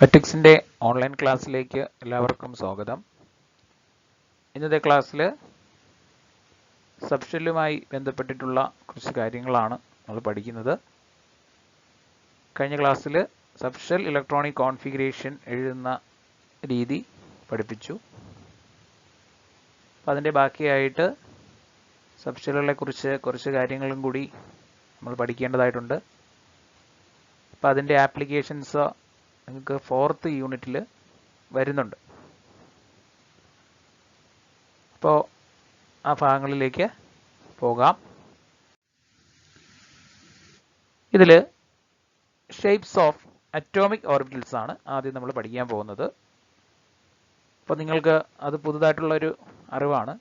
എത്തിക്സിൻ്റെ online ക്ലാസ്സിലേക്ക് എല്ലാവർക്കും സ്വാഗതം. ഇന്നത്തെ ക്ലാസ്സിൽ സബ്ഷെല്ലുമായി ബന്ധപ്പെട്ടിട്ടുള്ള കുറച്ച് കാര്യങ്ങളാണ് നമ്മൾ പഠിക്കുന്നത്. കഴിഞ്ഞ ക്ലാസ്സിൽ സബ്ഷെൽ ഇലക്ട്രോണിക് കോൺഫിഗറേഷൻ എഴുതുന്ന രീതി പഠിപ്പിച്ചു. അപ്പോൾ അതിൻ്റെ ബാക്കിയായിട്ട് സബ്ഷെല്ലുകളെ കുറിച്ച് കുറച്ച് കാര്യങ്ങളും കൂടി നമ്മൾ പഠിക്കേണ്ടതായിട്ടുണ്ട്. അപ്പോൾ അതിൻ്റെ ആപ്ലിക്കേഷൻസ് നിങ്ങൾക്ക് 4th യൂണിറ്റിൽ വരുന്നുണ്ട്. അപ്പോൾ ആ ഭാഗങ്ങളിലേക്ക് പോകാം. ഇതിൽ ഷേപ്സ് ഓഫ് അറ്റോമിക് ഓർബിറ്റൽസ് ആണ് ആദ്യം നമ്മൾ പഠിക്കാൻ പോകുന്നത്. അപ്പോൾ നിങ്ങൾക്ക് അത് പുതുതായിട്ടുള്ളൊരു അറിവാണ്.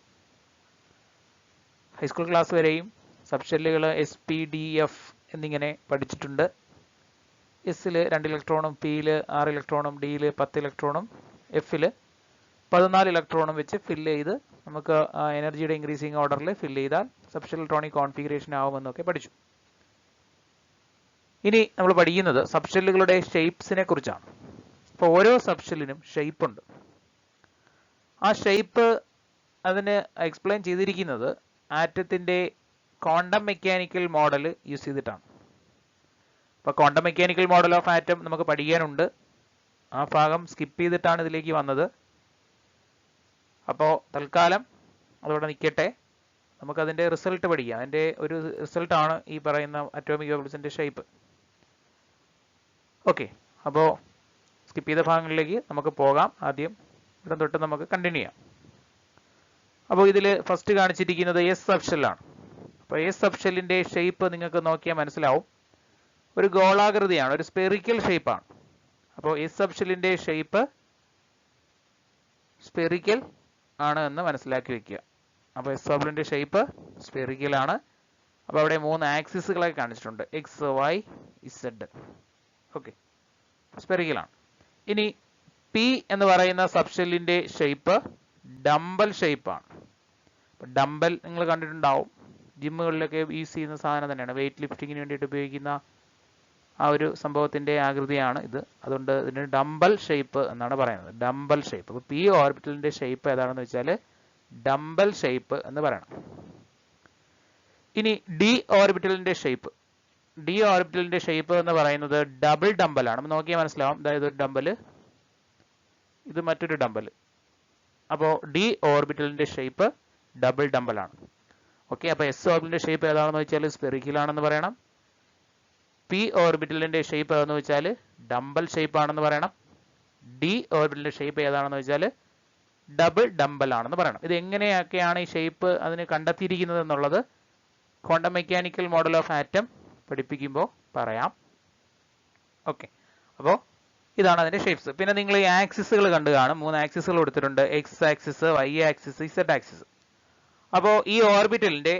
ഹൈസ്കൂൾ ക്ലാസ് വരെയും സബ്ഷെല്ലുകൾ SPDF എന്നിങ്ങനെ പഠിച്ചിട്ടുണ്ട്. എസ്സിൽ 2 ഇലക്ട്രോണും, പിയിൽ 6 ഇലക്ട്രോണും, ഡിയിൽ 10 ഇലക്ട്രോണും, എഫിൽ 14 ഇലക്ട്രോണും വെച്ച് ഫില്ല് ചെയ്ത് നമുക്ക് എനർജിയുടെ ഇൻക്രീസിങ് ഓർഡറിൽ ഫില്ല് ചെയ്താൽ സബ്ഷെൽ ഇലക്ട്രോണിക് കോൺഫിഗറേഷൻ ആവുമെന്നൊക്കെ പഠിച്ചു. ഇനി നമ്മൾ പഠിക്കുന്നത് സബ്ഷെല്ലുകളുടെ ഷേപ്സിനെ കുറിച്ചാണ്. അപ്പോൾ ഓരോ സബ്ഷെല്ലിനും ഷേപ്പ് ഉണ്ട്. ആ ഷേപ്പ് അതിന് എക്സ്പ്ലെയിൻ ചെയ്തിരിക്കുന്നത് ആറ്റത്തിൻ്റെ ക്വാണ്ടം മെക്കാനിക്കൽ മോഡൽ യൂസ് ചെയ്തിട്ടാണ്. അപ്പോൾ quantum mechanical model of atom നമുക്ക് പഠിക്കാനുണ്ട്. ആ ഭാഗം സ്കിപ്പ് ചെയ്തിട്ടാണ് ഇതിലേക്ക് വന്നത്. അപ്പോൾ തൽക്കാലം അതോടെ നിൽക്കട്ടെ. നമുക്കതിൻ്റെ റിസൾട്ട് പഠിക്കാം. അതിൻ്റെ ഒരു റിസൾട്ടാണ് ഈ പറയുന്ന അറ്റോമിക് ഓർബിറ്റൽസിൻ്റെ ഷേപ്പ്. ഓക്കെ, അപ്പോൾ സ്കിപ്പ് ചെയ്ത ഭാഗങ്ങളിലേക്ക് നമുക്ക് പോകാം. ആദ്യം ഇവിടെ തൊട്ട് നമുക്ക് കണ്ടിന്യൂ ചെയ്യാം. അപ്പോൾ ഇതിൽ ഫസ്റ്റ് കാണിച്ചിരിക്കുന്നത് എസ് സബ്ഷെല്ലാണ്. അപ്പോൾ എസ് സബ്ഷെല്ലിൻ്റെ ഷേപ്പ് നിങ്ങൾക്ക് നോക്കിയാൽ മനസ്സിലാവും. ഒരു ഗോളാകൃതിയാണ്, ഒരു സ്പെറിക്കൽ ഷേപ്പാണ്. അപ്പോൾ എസ് സബ്ഷെല്ലിൻ്റെ ഷേപ്പ് സ്പെറിക്കൽ ആണ് എന്ന് മനസ്സിലാക്കി വെക്കുക. അപ്പോൾ എസ് സബ്ഷെല്ലിൻ്റെ ഷേപ്പ് സ്പെറിക്കൽ ആണ്. അപ്പോൾ അവിടെ 3 ആക്സിസുകളെ കാണിച്ചിട്ടുണ്ട്, X, Y, Z. Okay, spherical ആണ്. ഇനി പി എന്ന് പറയുന്ന സബ്ഷെല്ലിൻ്റെ ഷേപ്പ് ഡംബൽ ഷേപ്പാണ്. അപ്പോൾ ഡംബൽ നിങ്ങൾ കണ്ടിട്ടുണ്ടാവും, ജിമ്മുകളിലൊക്കെ യൂസ് ചെയ്യുന്ന സാധനം തന്നെയാണ്. വെയിറ്റ് ലിഫ്റ്റിങ്ങിന് വേണ്ടിയിട്ട് ഉപയോഗിക്കുന്ന ആ ഒരു സംഭവത്തിൻ്റെ ആകൃതിയാണ് ഇത്. അതുകൊണ്ട് ഇതിന് ഡംബൽ ഷേപ്പ് എന്നാണ് പറയുന്നത്, ഡംബൽ ഷേപ്പ്. അപ്പോൾ പി ഓർബിറ്റലിൻ്റെ ഷേപ്പ് ഏതാണെന്ന് വെച്ചാൽ ഡംബൽ ഷേപ്പ് എന്ന് പറയണം. ഇനി ഡി ഓർബിറ്റലിൻ്റെ ഷേപ്പ്, ഡി ഓർബിറ്റലിൻ്റെ ഷേപ്പ് എന്ന് പറയുന്നത് ഡബിൾ ഡംബലാണ്. നമ്മൾ നോക്കിയാൽ മനസ്സിലാവും, അതായത് ഒരു ഡംബൽ, ഇത് മറ്റൊരു ഡംബൽ. അപ്പോൾ ഡി ഓർബിറ്റലിൻ്റെ ഷേപ്പ് ഡബിൾ ഡംബലാണ്. ഓക്കെ, അപ്പോൾ എസ് ഓർബിറ്റലിൻ്റെ ഷേപ്പ് ഏതാണെന്ന് വെച്ചാൽ സ്പെറിക്കലാണെന്ന് പറയണം. പി ഓർബിറ്റലിൻ്റെ ഷേപ്പ് ഏതാണെന്ന് വെച്ചാൽ ഡംബൽ ഷേപ്പ് ആണെന്ന് പറയണം. ഡി ഓർബിറ്റലിൻ്റെ ഷേപ്പ് ഏതാണെന്ന് വെച്ചാൽ ഡബിൾ ഡംബൽ ആണെന്ന് പറയണം. ഇത് എങ്ങനെയൊക്കെയാണ് ഈ ഷേപ്പ് അതിന് കണ്ടെത്തിയിരിക്കുന്നത് എന്നുള്ളത് quantum mechanical model of atom പഠിപ്പിക്കുമ്പോൾ പറയാം. ഓക്കെ, അപ്പോൾ ഇതാണ് അതിൻ്റെ ഷേപ്സ്. പിന്നെ നിങ്ങൾ ഈ ആക്സിസുകൾ കണ്ടു കാണും. 3 ആക്സിസുകൾ കൊടുത്തിട്ടുണ്ട്, X axis, Y axis, Z axis. അപ്പോൾ ഈ ഓർബിറ്റലിൻ്റെ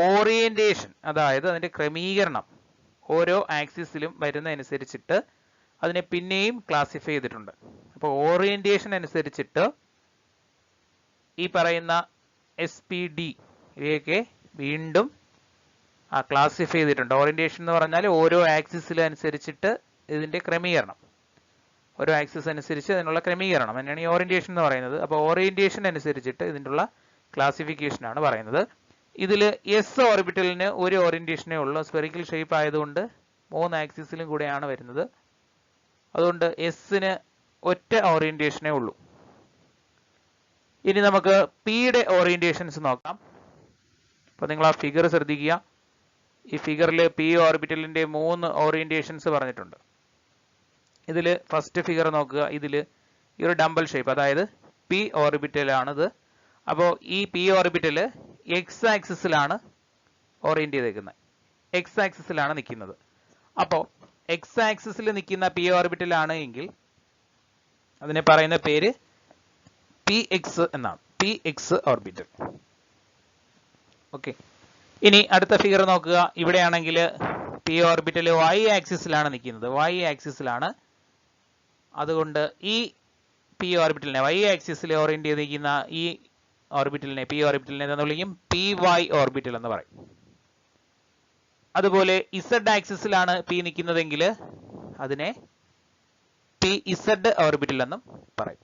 ഓറിയന്റേഷൻ, അതായത് അതിൻ്റെ ക്രമീകരണം ഓരോ ആക്സിസിലും വരുന്നതനുസരിച്ചിട്ട് അതിനെ പിന്നെയും ക്ലാസിഫൈ ചെയ്തിട്ടുണ്ട്. അപ്പോൾ ഓറിയന്റേഷൻ അനുസരിച്ചിട്ട് ഈ പറയുന്ന SPD ഇവയൊക്കെ വീണ്ടും ക്ലാസിഫൈ ചെയ്തിട്ടുണ്ട്. ഓറിയന്റേഷൻ എന്ന് പറഞ്ഞാൽ ഓരോ ആക്സിസിലും അനുസരിച്ചിട്ട് ഇതിൻ്റെ ക്രമീകരണം, ഓരോ ആക്സിസ് അനുസരിച്ച് അതിനുള്ള ക്രമീകരണം തന്നെയാണ് ഈ ഓറിയന്റേഷൻ എന്ന് പറയുന്നത്. അപ്പോൾ ഓറിയന്റേഷൻ അനുസരിച്ചിട്ട് ഇതിനുള്ള ക്ലാസിഫിക്കേഷനാണ് പറയുന്നത്. ഇതിൽ എസ് ഓർബിറ്റലിന് ഒരു ഓറിയന്റേഷനേ ഉള്ളൂ, സ്പെറിക്കൽ ഷേപ്പ് ആയതുകൊണ്ട് 3 ആക്സിസിലും കൂടെയാണ് വരുന്നത്. അതുകൊണ്ട് എസിന് ഒറ്റ ഓറിയന്റേഷനേ ഉള്ളൂ. ഇനി നമുക്ക് പിയുടെ ഓറിയന്റേഷൻസ് നോക്കാം. അപ്പോൾ നിങ്ങൾ ആ ഫിഗർ ശ്രദ്ധിക്കുക. ഈ ഫിഗറിൽ പി ഓർബിറ്റലിൻ്റെ 3 ഓറിയന്റേഷൻസ് പറഞ്ഞിട്ടുണ്ട്. ഇതിൽ ഫസ്റ്റ് ഫിഗർ നോക്കുക. ഇതിൽ ഈ ഒരു ഡംബൽ ഷേപ്പ്, അതായത് പി ഓർബിറ്റലാണിത്. അപ്പോൾ ഈ പി ഓർബിറ്റൽ എക്സ് ആക്സിസിലാണ് ഓറിയന്റ് ചെയ്തേക്കുന്നത്, എക്സ് ആക്സിസിലാണ് നിൽക്കുന്നത്. അപ്പോൾ എക്സ് ആക്സിസിൽ നിൽക്കുന്ന പി ഓർബിറ്റലാണ് എങ്കിൽ അതിനെ പറയുന്ന പേര് പി എക്സ് എന്നാണ്, പി എക്സ് ഓർബിറ്റൽ. ഓക്കെ, ഇനി അടുത്ത ഫിഗർ നോക്കുക. ഇവിടെയാണെങ്കിൽ പി ഓർബിറ്റൽ വൈ ആക്സിസിലാണ് നിൽക്കുന്നത്, വൈ ആക്സിസിലാണ്. അതുകൊണ്ട് ഈ പി ഓർബിറ്റലിനെ വൈ ആക്സിസിൽ ഓറിയന്റ് ചെയ്തിരിക്കുന്ന ഈ ഓർബിറ്റലിനെ, പി ഓർബിറ്റലിനെ എന്ന് വിളിക്കും പി വൈ ഓർബിറ്റൽ എന്ന് പറയും. അതുപോലെ ഇസഡ് ആക്സിസിലാണ് പി നിൽക്കുന്നതെങ്കിൽ അതിനെ പി ഇസഡ് ഓർബിറ്റൽ എന്നും പറയും.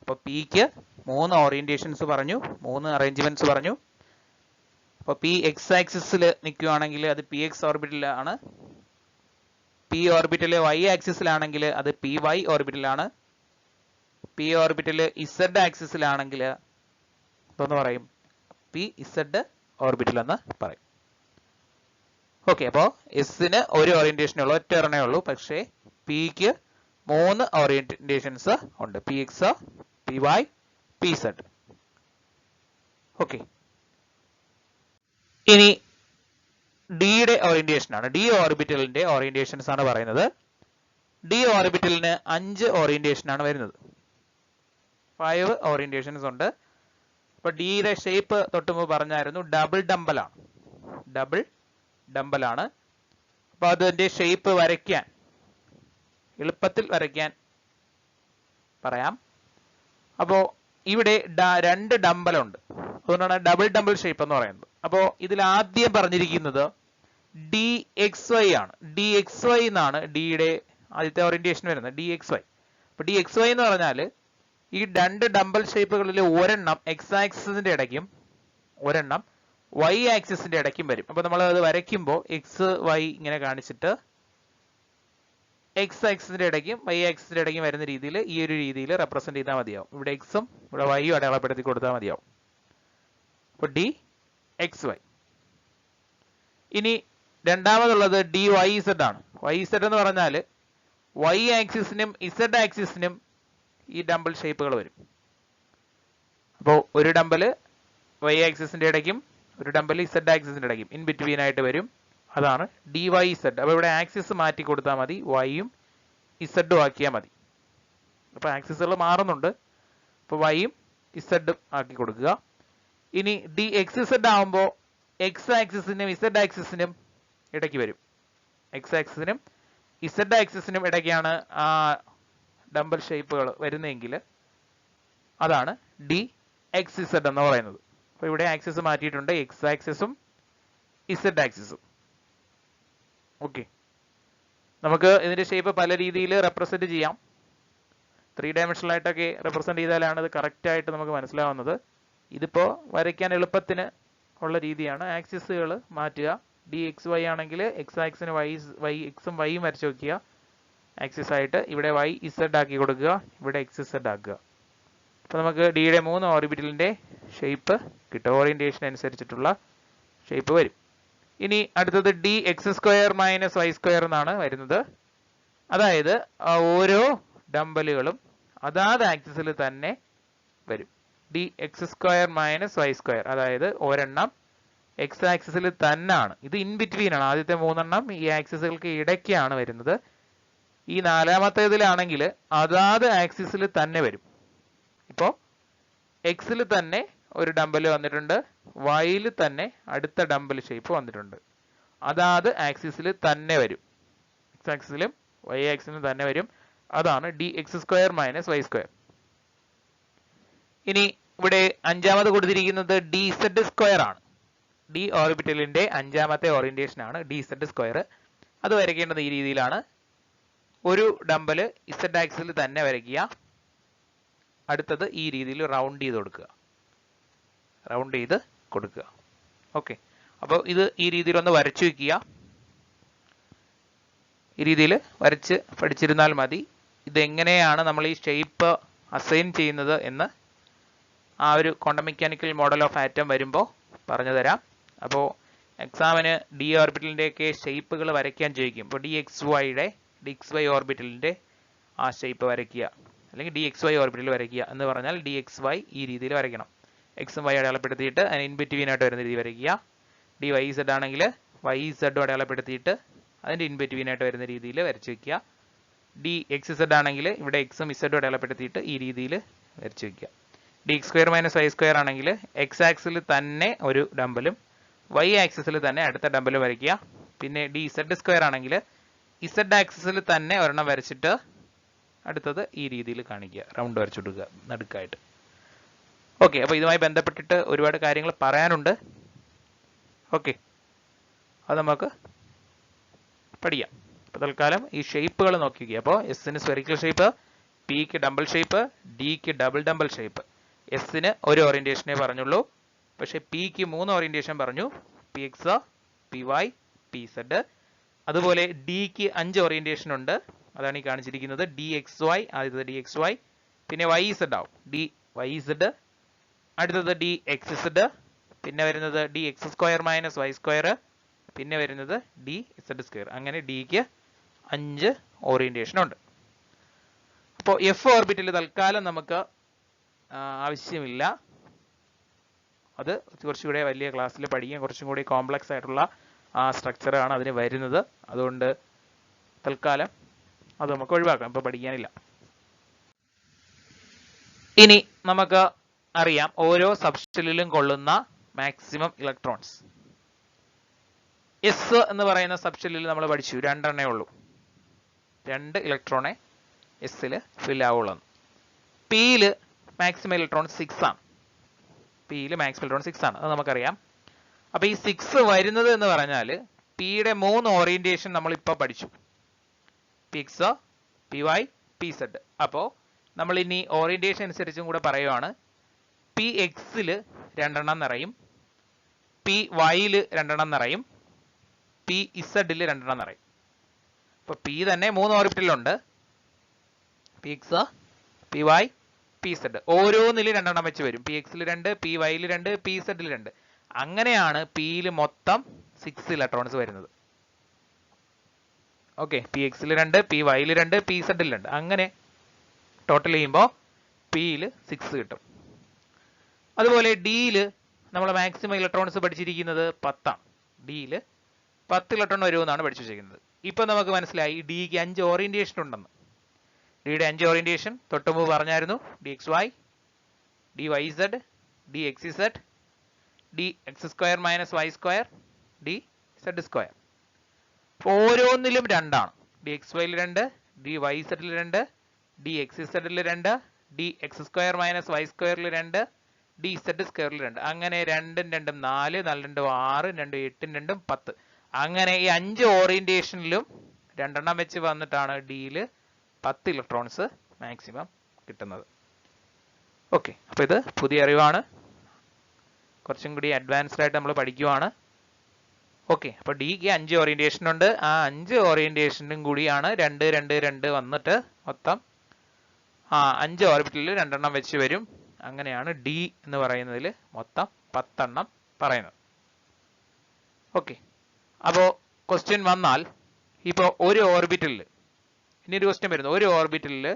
അപ്പോൾ പിക്ക് 3 ഓറിയന്റേഷൻസ് പറഞ്ഞു, 3 അറേഞ്ച്മെന്റ്സ് പറഞ്ഞു. അപ്പോൾ പി എക്സ് ആക്സിസിൽ നിൽക്കുകയാണെങ്കിൽ അത് പി എക്സ് ഓർബിറ്റലാണ്. പി ഓർബിറ്റൽ വൈ ആക്സിസിലാണെങ്കിൽ അത് പി വൈ ഓർബിറ്റലാണ്. പി ഓർബിറ്റൽ ഇസഡ് ആക്സിസിലാണെങ്കിൽ ഇതെന്ന് പറയും പി ഇസഡ് ഓർബിറ്റൽ എന്ന് പറയും. ഓക്കെ, അപ്പോൾ എസിന് ഒരു ഓറിയന്റേഷനേ ഉള്ളൂ, ഒറ്റ ഒരെണ്ണേ ഉള്ളൂ. പക്ഷേ പിക്ക് 3 ഓറിയന്റേഷൻസ് ഉണ്ട്, P X, P Y, P Z. Okay, ഇനി ഡിയുടെ ഓറിയന്റേഷൻ ആണ്. ഡി ഓർബിറ്റലിന്റെ ഓറിയന്റേഷൻസ് ആണ് പറയുന്നത്. ഡി ഓർബിറ്റലിന് 5 ഓറിയന്റേഷൻ ആണ് വരുന്നത്. 5 ഓറിയന്റേഷൻസ് ഉണ്ട്. അപ്പൊ ഡിയുടെ ഷേപ്പ് തൊട്ടുമുമ്പ് പറഞ്ഞായിരുന്നു ഡബിൾ ഡംബൽ ആണ്. ഡബിൾ ഡംബൽ ആണ്. അപ്പൊ അതിന്റെ ഷേപ്പ് വരയ്ക്കാൻ, എളുപ്പത്തിൽ വരയ്ക്കാൻ പറയാം. അപ്പോ ഇവിടെ 2 ഡംബലുണ്ട്, അതുകൊണ്ടാണ് ഡബിൾ ഡംബൽ ഷേപ്പ് എന്ന് പറയുന്നത്. അപ്പോ ഇതിൽ ആദ്യം പറഞ്ഞിരിക്കുന്നത് ഡി എക്സ് വൈ ആണ്. ഡി എക്സ് വൈ എന്നാണ് ഡിയുടെ ആദ്യത്തെ ഓറിയന്റേഷൻ വരുന്നത്, ഡി എക്സ് വൈ. അപ്പൊ ഡി എക്സ് വൈ എന്ന് പറഞ്ഞാൽ ഈ 2 ഡംബൽ ഷേപ്പുകളിൽ ഒരെണ്ണം എക്സ് ആക്സിസിന്റെ ഇടയ്ക്കും ഒരെണ്ണം വൈ ആക്സിസിന്റെ ഇടയ്ക്കും വരും. അപ്പൊ നമ്മൾ അത് വരയ്ക്കുമ്പോൾ എക്സ് വൈ ഇങ്ങനെ കാണിച്ചിട്ട് എക്സ് ആക്സിസിന്റെ ഇടയ്ക്കും വൈ ആക്സിസിന്റെ ഇടയ്ക്കും വരുന്ന രീതിയിൽ ഈ ഒരു രീതിയിൽ റെപ്രസെന്റ് ചെയ്താൽ മതിയാവും. ഇവിടെ എക്സും ഇവിടെ വൈയും അടയാളപ്പെടുത്തി കൊടുത്താൽ മതിയാവും. അപ്പൊ ഡി എക്സ് വൈ. ഇനി രണ്ടാമതുള്ളത് ഡി വൈ ഇസഡ് ആണ്. വൈ ഇസഡ് എന്ന് പറഞ്ഞാൽ വൈ ആക്സിസിനും ഇസഡ് ആക്സിസിനും ഈ ഡംബൽ ഷേപ്പുകൾ വരും. അപ്പോൾ ഒരു ഡംബല് വൈ ആക്സിസിന്റെ ഇടയ്ക്കും ഒരു ഡംബൽ ഇസഡ് ആക്സിസിന്റെ ഇടയ്ക്കും ഇൻ ബിറ്റ്വീൻ ആയിട്ട് വരും. അതാണ് ഡി വൈ ഇസഡ്. അപ്പോൾ ഇവിടെ ആക്സിസ് മാറ്റി കൊടുത്താൽ മതി, വൈയും ഇസഡും ആക്കിയാൽ മതി. അപ്പോൾ ആക്സിസുകൾ മാറുന്നുണ്ട്, അപ്പോൾ വൈയും ഇസഡും ആക്കി കൊടുക്കുക. ഇനി ഡി എക്സ് ഇസഡ് ആവുമ്പോൾ എക്സ് ആക്സിസിനും ഇസഡ് ആക്സിസിനും ഇടയ്ക്ക് വരും. എക്സ് ആക്സിസിനും ഇസഡ് ആക്സിസിനും ഇടയ്ക്കാണ് ആ ഡംബൽ ഷേപ്പുകൾ വരുന്നതെങ്കിൽ അതാണ് ഡി എക്സ് ഇസഡ് എന്ന് പറയുന്നത്. അപ്പോൾ ഇവിടെ ആക്സിസ് മാറ്റിയിട്ടുണ്ട്, എക്സ് ആക്സിസും ഇസഡ് ആക്സിസും. ഓക്കെ, നമുക്ക് ഇതിന്റെ ഷേപ്പ് പല രീതിയിൽ റെപ്രസെന്റ് ചെയ്യാം. 3 ഡയമെൻഷണൽ ആയിട്ടൊക്കെ റെപ്രസെന്റ് ചെയ്താലാണ് ഇത് കറക്റ്റ് ആയിട്ട് നമുക്ക് മനസ്സിലാവുന്നത്. ഇതിപ്പോ വരയ്ക്കാൻ എളുപ്പത്തിന് ഉള്ള രീതിയാണ്. ആക്സിസുകൾ മാറ്റുക. ഡി എക്സ് വൈ ആണെങ്കിൽ എക്സ് ആക്സിന് വൈ എക്സും വൈയും വരച്ച് വെക്കുക ആക്സിസ് ആയിട്ട്. ഇവിടെ വൈ ഇസഡ് ആക്കി കൊടുക്കുക, ഇവിടെ എക്സ് ഇസഡ് ആക്കുക. അപ്പോൾ നമുക്ക് ഡിയുടെ 3 ഓർബിറ്റലിന്റെ ഷേപ്പ് കിട്ടും. ഓറിയന്റേഷൻ അനുസരിച്ചിട്ടുള്ള ഷേപ്പ് വരും. ഇനി അടുത്തത് D X square minus Y square എന്നാണ് വരുന്നത്. അതായത് ഓരോ ഡംബലുകളും അതാത് ആക്സിസിൽ തന്നെ വരും. D X square minus Y square, അതായത് ഒരെണ്ണം എക്സ് ആക്സിസിൽ തന്നെയാണ്. ഇത് ഇൻ ബിറ്റ്വീൻ ആണ്. ആദ്യത്തെ 3 എണ്ണം ഈ ആക്സിസുകൾക്ക് ഇടയ്ക്കാണ് വരുന്നത്. ഈ 4മത്തേതിലാണെങ്കിൽ അതാത് ആക്സിസിൽ തന്നെ വരും. ഇപ്പോൾ എക്സിൽ തന്നെ ഒരു ഡംബൽ വന്നിട്ടുണ്ട്, വൈയിൽ തന്നെ അടുത്ത ഡംബൽ ഷേപ്പ് വന്നിട്ടുണ്ട്. അതാത് ആക്സിസിൽ തന്നെ വരും, എക്സ് ആക്സിസിലും വൈ ആക്സിസിലും തന്നെ വരും. അതാണ് D X square minus Y square. ഇനി ഇവിടെ 5ാമത് കൊടുത്തിരിക്കുന്നത് ഡി സെഡ് സ്ക്വയർ ആണ്. ഡി ഓർബിറ്റലിന്റെ 5ാമത്തെ ഓറിയന്റേഷൻ ആണ് ഡി സെഡ് സ്ക്വയർ. അത് വരയ്ക്കേണ്ടത് ഈ രീതിയിലാണ്. ഒരു ഡംബൽ ഇസഡ് ആക്സിസിൽ തന്നെ വരയ്ക്കുക, അടുത്തത് ഈ രീതിയിൽ റൗണ്ട് ചെയ്ത് കൊടുക്കുക, റൗണ്ട് ചെയ്ത് കൊടുക്കുക. ഓക്കെ, അപ്പോൾ ഇത് ഈ രീതിയിൽ ഒന്ന് വരച്ചു വെക്കുക. ഈ രീതിയിൽ വരച്ച് പഠിച്ചിരുന്നാൽ മതി. ഇതെങ്ങനെയാണ് നമ്മൾ ഈ ഷേപ്പ് അസൈൻ ചെയ്യുന്നത് എന്ന് ആ ഒരു quantum mechanical model of atom വരുമ്പോൾ പറഞ്ഞു തരാം. അപ്പോൾ എക്സാമിന് ഡി ഓർബിറ്റലിൻ്റെയൊക്കെ ഷേപ്പുകൾ വരയ്ക്കാൻ ചോദിക്കും. ഇപ്പോൾ ഡി എക്സ് വൈ ഓർബിറ്റലിൻ്റെ ആ ഷേപ്പ് വരയ്ക്കുക, അല്ലെങ്കിൽ ഡി എക്സ് വൈ ഓർബിറ്റൽ വരയ്ക്കുക എന്ന് പറഞ്ഞാൽ ഡി എക്സ് വൈ ഈ രീതിയിൽ വരയ്ക്കണം. എക്സും വൈ അടയാളപ്പെടുത്തിയിട്ട് അതിന് ഇൻ ബിറ്റ്വീൻ ആയിട്ട് വരുന്ന രീതി വരയ്ക്കുക. ഡി വൈ സെഡ് ആണെങ്കിൽ വൈ സെഡും അടയാളപ്പെടുത്തിയിട്ട് അതിൻ്റെ ഇൻ ബിറ്റ്വീൻ ആയിട്ട് വരുന്ന രീതിയിൽ വരച്ച് വയ്ക്കുക. ഡി എക്സ് സെഡ് ആണെങ്കിൽ ഇവിടെ എക്സും ഇസഡും അടയാളപ്പെടുത്തിയിട്ട് ഈ രീതിയിൽ വരച്ച് വയ്ക്കുക. D X square minus Y square ആണെങ്കിൽ എക്സ് ആക്സിൽ തന്നെ ഒരു ഡംബലും വൈ ആക്സിസിൽ തന്നെ അടുത്ത ഡംബലും വരയ്ക്കുക. പിന്നെ ഡി ഇസഡ് സ്ക്വയർ ആണെങ്കിൽ ഇസഡ് ആക്സിസിൽ തന്നെ ഒരെണ്ണം വരച്ചിട്ട് അടുത്തത് ഈ രീതിയിൽ കാണിക്കുക, റൗണ്ട് വരച്ചു കൊടുക്കുക നടുക്കായിട്ട്. ഓക്കെ, അപ്പോൾ ഇതുമായി ബന്ധപ്പെട്ടിട്ട് ഒരുപാട് കാര്യങ്ങൾ പറയാനുണ്ട്. ഓക്കെ, അത് നമുക്ക് പഠിക്കാം. അപ്പോൾ തൽക്കാലം ഈ ഷേപ്പുകൾ നോക്കിക്കുക. അപ്പോൾ എസിന് സ്ഫെറിക്കൽ ഷേപ്പ്, പിക്ക് ഡബിൾ ഷേപ്പ്, ഡിക്ക് ഡബിൾ ഷേപ്പ്. എസിന് ഒരു ഓറിയന്റേഷനേ പറഞ്ഞുള്ളൂ, പക്ഷേ പിക്ക് 3 ഓറിയന്റേഷൻ പറഞ്ഞു. P X, P Y, P Z. അതുപോലെ ഡിക്ക് 5 ഓറിയന്റേഷൻ ഉണ്ട്, അതാണ് ഈ കാണിച്ചിരിക്കുന്നത്. ഡി എക്സ് വൈ, ആദ്യത്തത് ഡി എക്സ് വൈ, പിന്നെ വൈ സെഡ് ആവും, ഡി വൈ സെഡ്. അടുത്തത് ഡി എക്സ് സെഡ്, പിന്നെ വരുന്നത് D X square minus Y square, പിന്നെ വരുന്നത് ഡി സെഡ് സ്ക്വയർ. അങ്ങനെ ഡിക്ക് 5 ഓറിയന്റേഷൻ ഉണ്ട്. അപ്പോൾ എഫ് ഓർബിറ്റിൽ തൽക്കാലം നമുക്ക് ആവശ്യമില്ല, അത് കുറച്ചുകൂടെ വലിയ ക്ലാസ്സിൽ പഠിക്കാൻ കുറച്ചും കൂടി കോംപ്ലക്സ് ആയിട്ടുള്ള സ്ട്രക്ചറാണ് അതിന് വരുന്നത്. അതുകൊണ്ട് തൽക്കാലം അത് നമുക്ക് ഒഴിവാക്കാം, ഇപ്പോൾ പഠിക്കാനില്ല. ഇനി നമുക്ക് അറിയാം ഓരോ സബ്ഷെല്ലിലും കൊള്ളുന്ന മാക്സിമം ഇലക്ട്രോൺസ്. എസ് എന്ന് പറയുന്ന സബ്ഷെല്ലിൽ നമ്മൾ പഠിച്ചു 2 എണ്ണേ ഉള്ളൂ, 2 ഇലക്ട്രോണെ എസ്സിൽ ഫിൽ ആവുള്ളൂ. പിയിൽ മാക്സിമം ഇലക്ട്രോൺ 6 ആണ്, പിയിൽ മാക്സിമം ഇലക്ട്രോൺ 6 ആണ്, അത് നമുക്കറിയാം. അപ്പോൾ ഈ 6 വരുന്നത് എന്ന് പറഞ്ഞാൽ പിയുടെ 3 ഓറിയന്റേഷൻ നമ്മൾ ഇപ്പോൾ പഠിച്ചു, P X, P Y, P Z. അപ്പോൾ നമ്മൾ ഇനി ഓറിയന്റേഷൻ അനുസരിച്ചും കൂടെ പറയുവാണ്. പി എക്സിൽ 2 എണ്ണം നിറയും, പി വൈയിൽ 2 എണ്ണം നിറയും, പി ഇസഡിൽ 2 എണ്ണം നിറയും. അപ്പോൾ പി തന്നെ 3 ഓർബിറ്റലുണ്ട്, P X, P Y, P Z. ഓരോന്നിൽ 2 എണ്ണം വെച്ച് വരും. പി എക്സിൽ 2, പി വൈയിൽ 2, പി സെഡിൽ 2. അങ്ങനെയാണ് പിയിൽ മൊത്തം 6 ഇലക്ട്രോൺസ് വരുന്നത്. ഓക്കെ, പി എക്സിൽ 2, പി വൈയിൽ 2, പി സെഡിൽ 2. അങ്ങനെ ടോട്ടൽ ചെയ്യുമ്പോൾ പിയിൽ 6 കിട്ടും. അതുപോലെ ഡിയിൽ നമ്മൾ മാക്സിമം ഇലക്ട്രോൺസ് പഠിച്ചിരിക്കുന്നത് 10 ആണ്. ഡിയിൽ 10 ഇലക്ട്രോൺ വരുമെന്നാണ് പഠിച്ചു വെച്ചിരിക്കുന്നത്. ഇപ്പൊ നമുക്ക് മനസ്സിലായി ഡിക്ക് 5 ഓറിയന്റേഷൻ ഉണ്ടെന്ന്. ഡിയുടെ 5 ഓറിയന്റേഷൻ തൊട്ട് മുമ്പ് പറഞ്ഞായിരുന്നു. D X Y, D Y Z, D X Z, D X square minus Y square, D Z square. ഓരോന്നിലും 2 ആണ്. ഡി എക്സ് വൈയിൽ 2, ഡി വൈ സെഡിൽ 2, ഡി എക്സ് സെഡിൽ 2, D X square minus Y സ്ക്വയറിൽ 2, ഡി സെഡ് സ്ക്വയറിൽ 2. അങ്ങനെ 2 2 4, 4 2 6, 2 8 2 10. അങ്ങനെ ഈ 5 ഓറിയന്റേഷനിലും 2 എണ്ണം വെച്ച് വന്നിട്ടാണ് ഡിയിൽ 10 ഇലക്ട്രോൺസ് മാക്സിമം കിട്ടുന്നത്. ഓക്കെ, അപ്പോൾ ഇത് പുതിയ അറിവാണ്, കുറച്ചും കൂടി അഡ്വാൻസ്ഡ് ആയിട്ട് നമ്മൾ പഠിക്കുവാണ്. ഓക്കെ, അപ്പോൾ ഡിക്ക് 5 ഓറിയന്റേഷൻ ഉണ്ട്. ആ 5 ഓറിയന്റേഷനും കൂടിയാണ് 2 2 2 വന്നിട്ട് മൊത്തം 5 ഓർബിറ്റലിൽ 2 എണ്ണം വെച്ച് വരും. അങ്ങനെയാണ് ഡി എന്ന് പറയുന്നതിൽ മൊത്തം 10 എണ്ണം പറയുന്നത്. ഓക്കെ, അപ്പോൾ ക്വസ്റ്റ്യൻ വന്നാൽ ഇപ്പോൾ ഒരു ഓർബിറ്റലിൽ, ഇനി ഒരു ക്വസ്റ്റ്യൻ വരുന്നു, ഒരു ഓർബിറ്റലിൽ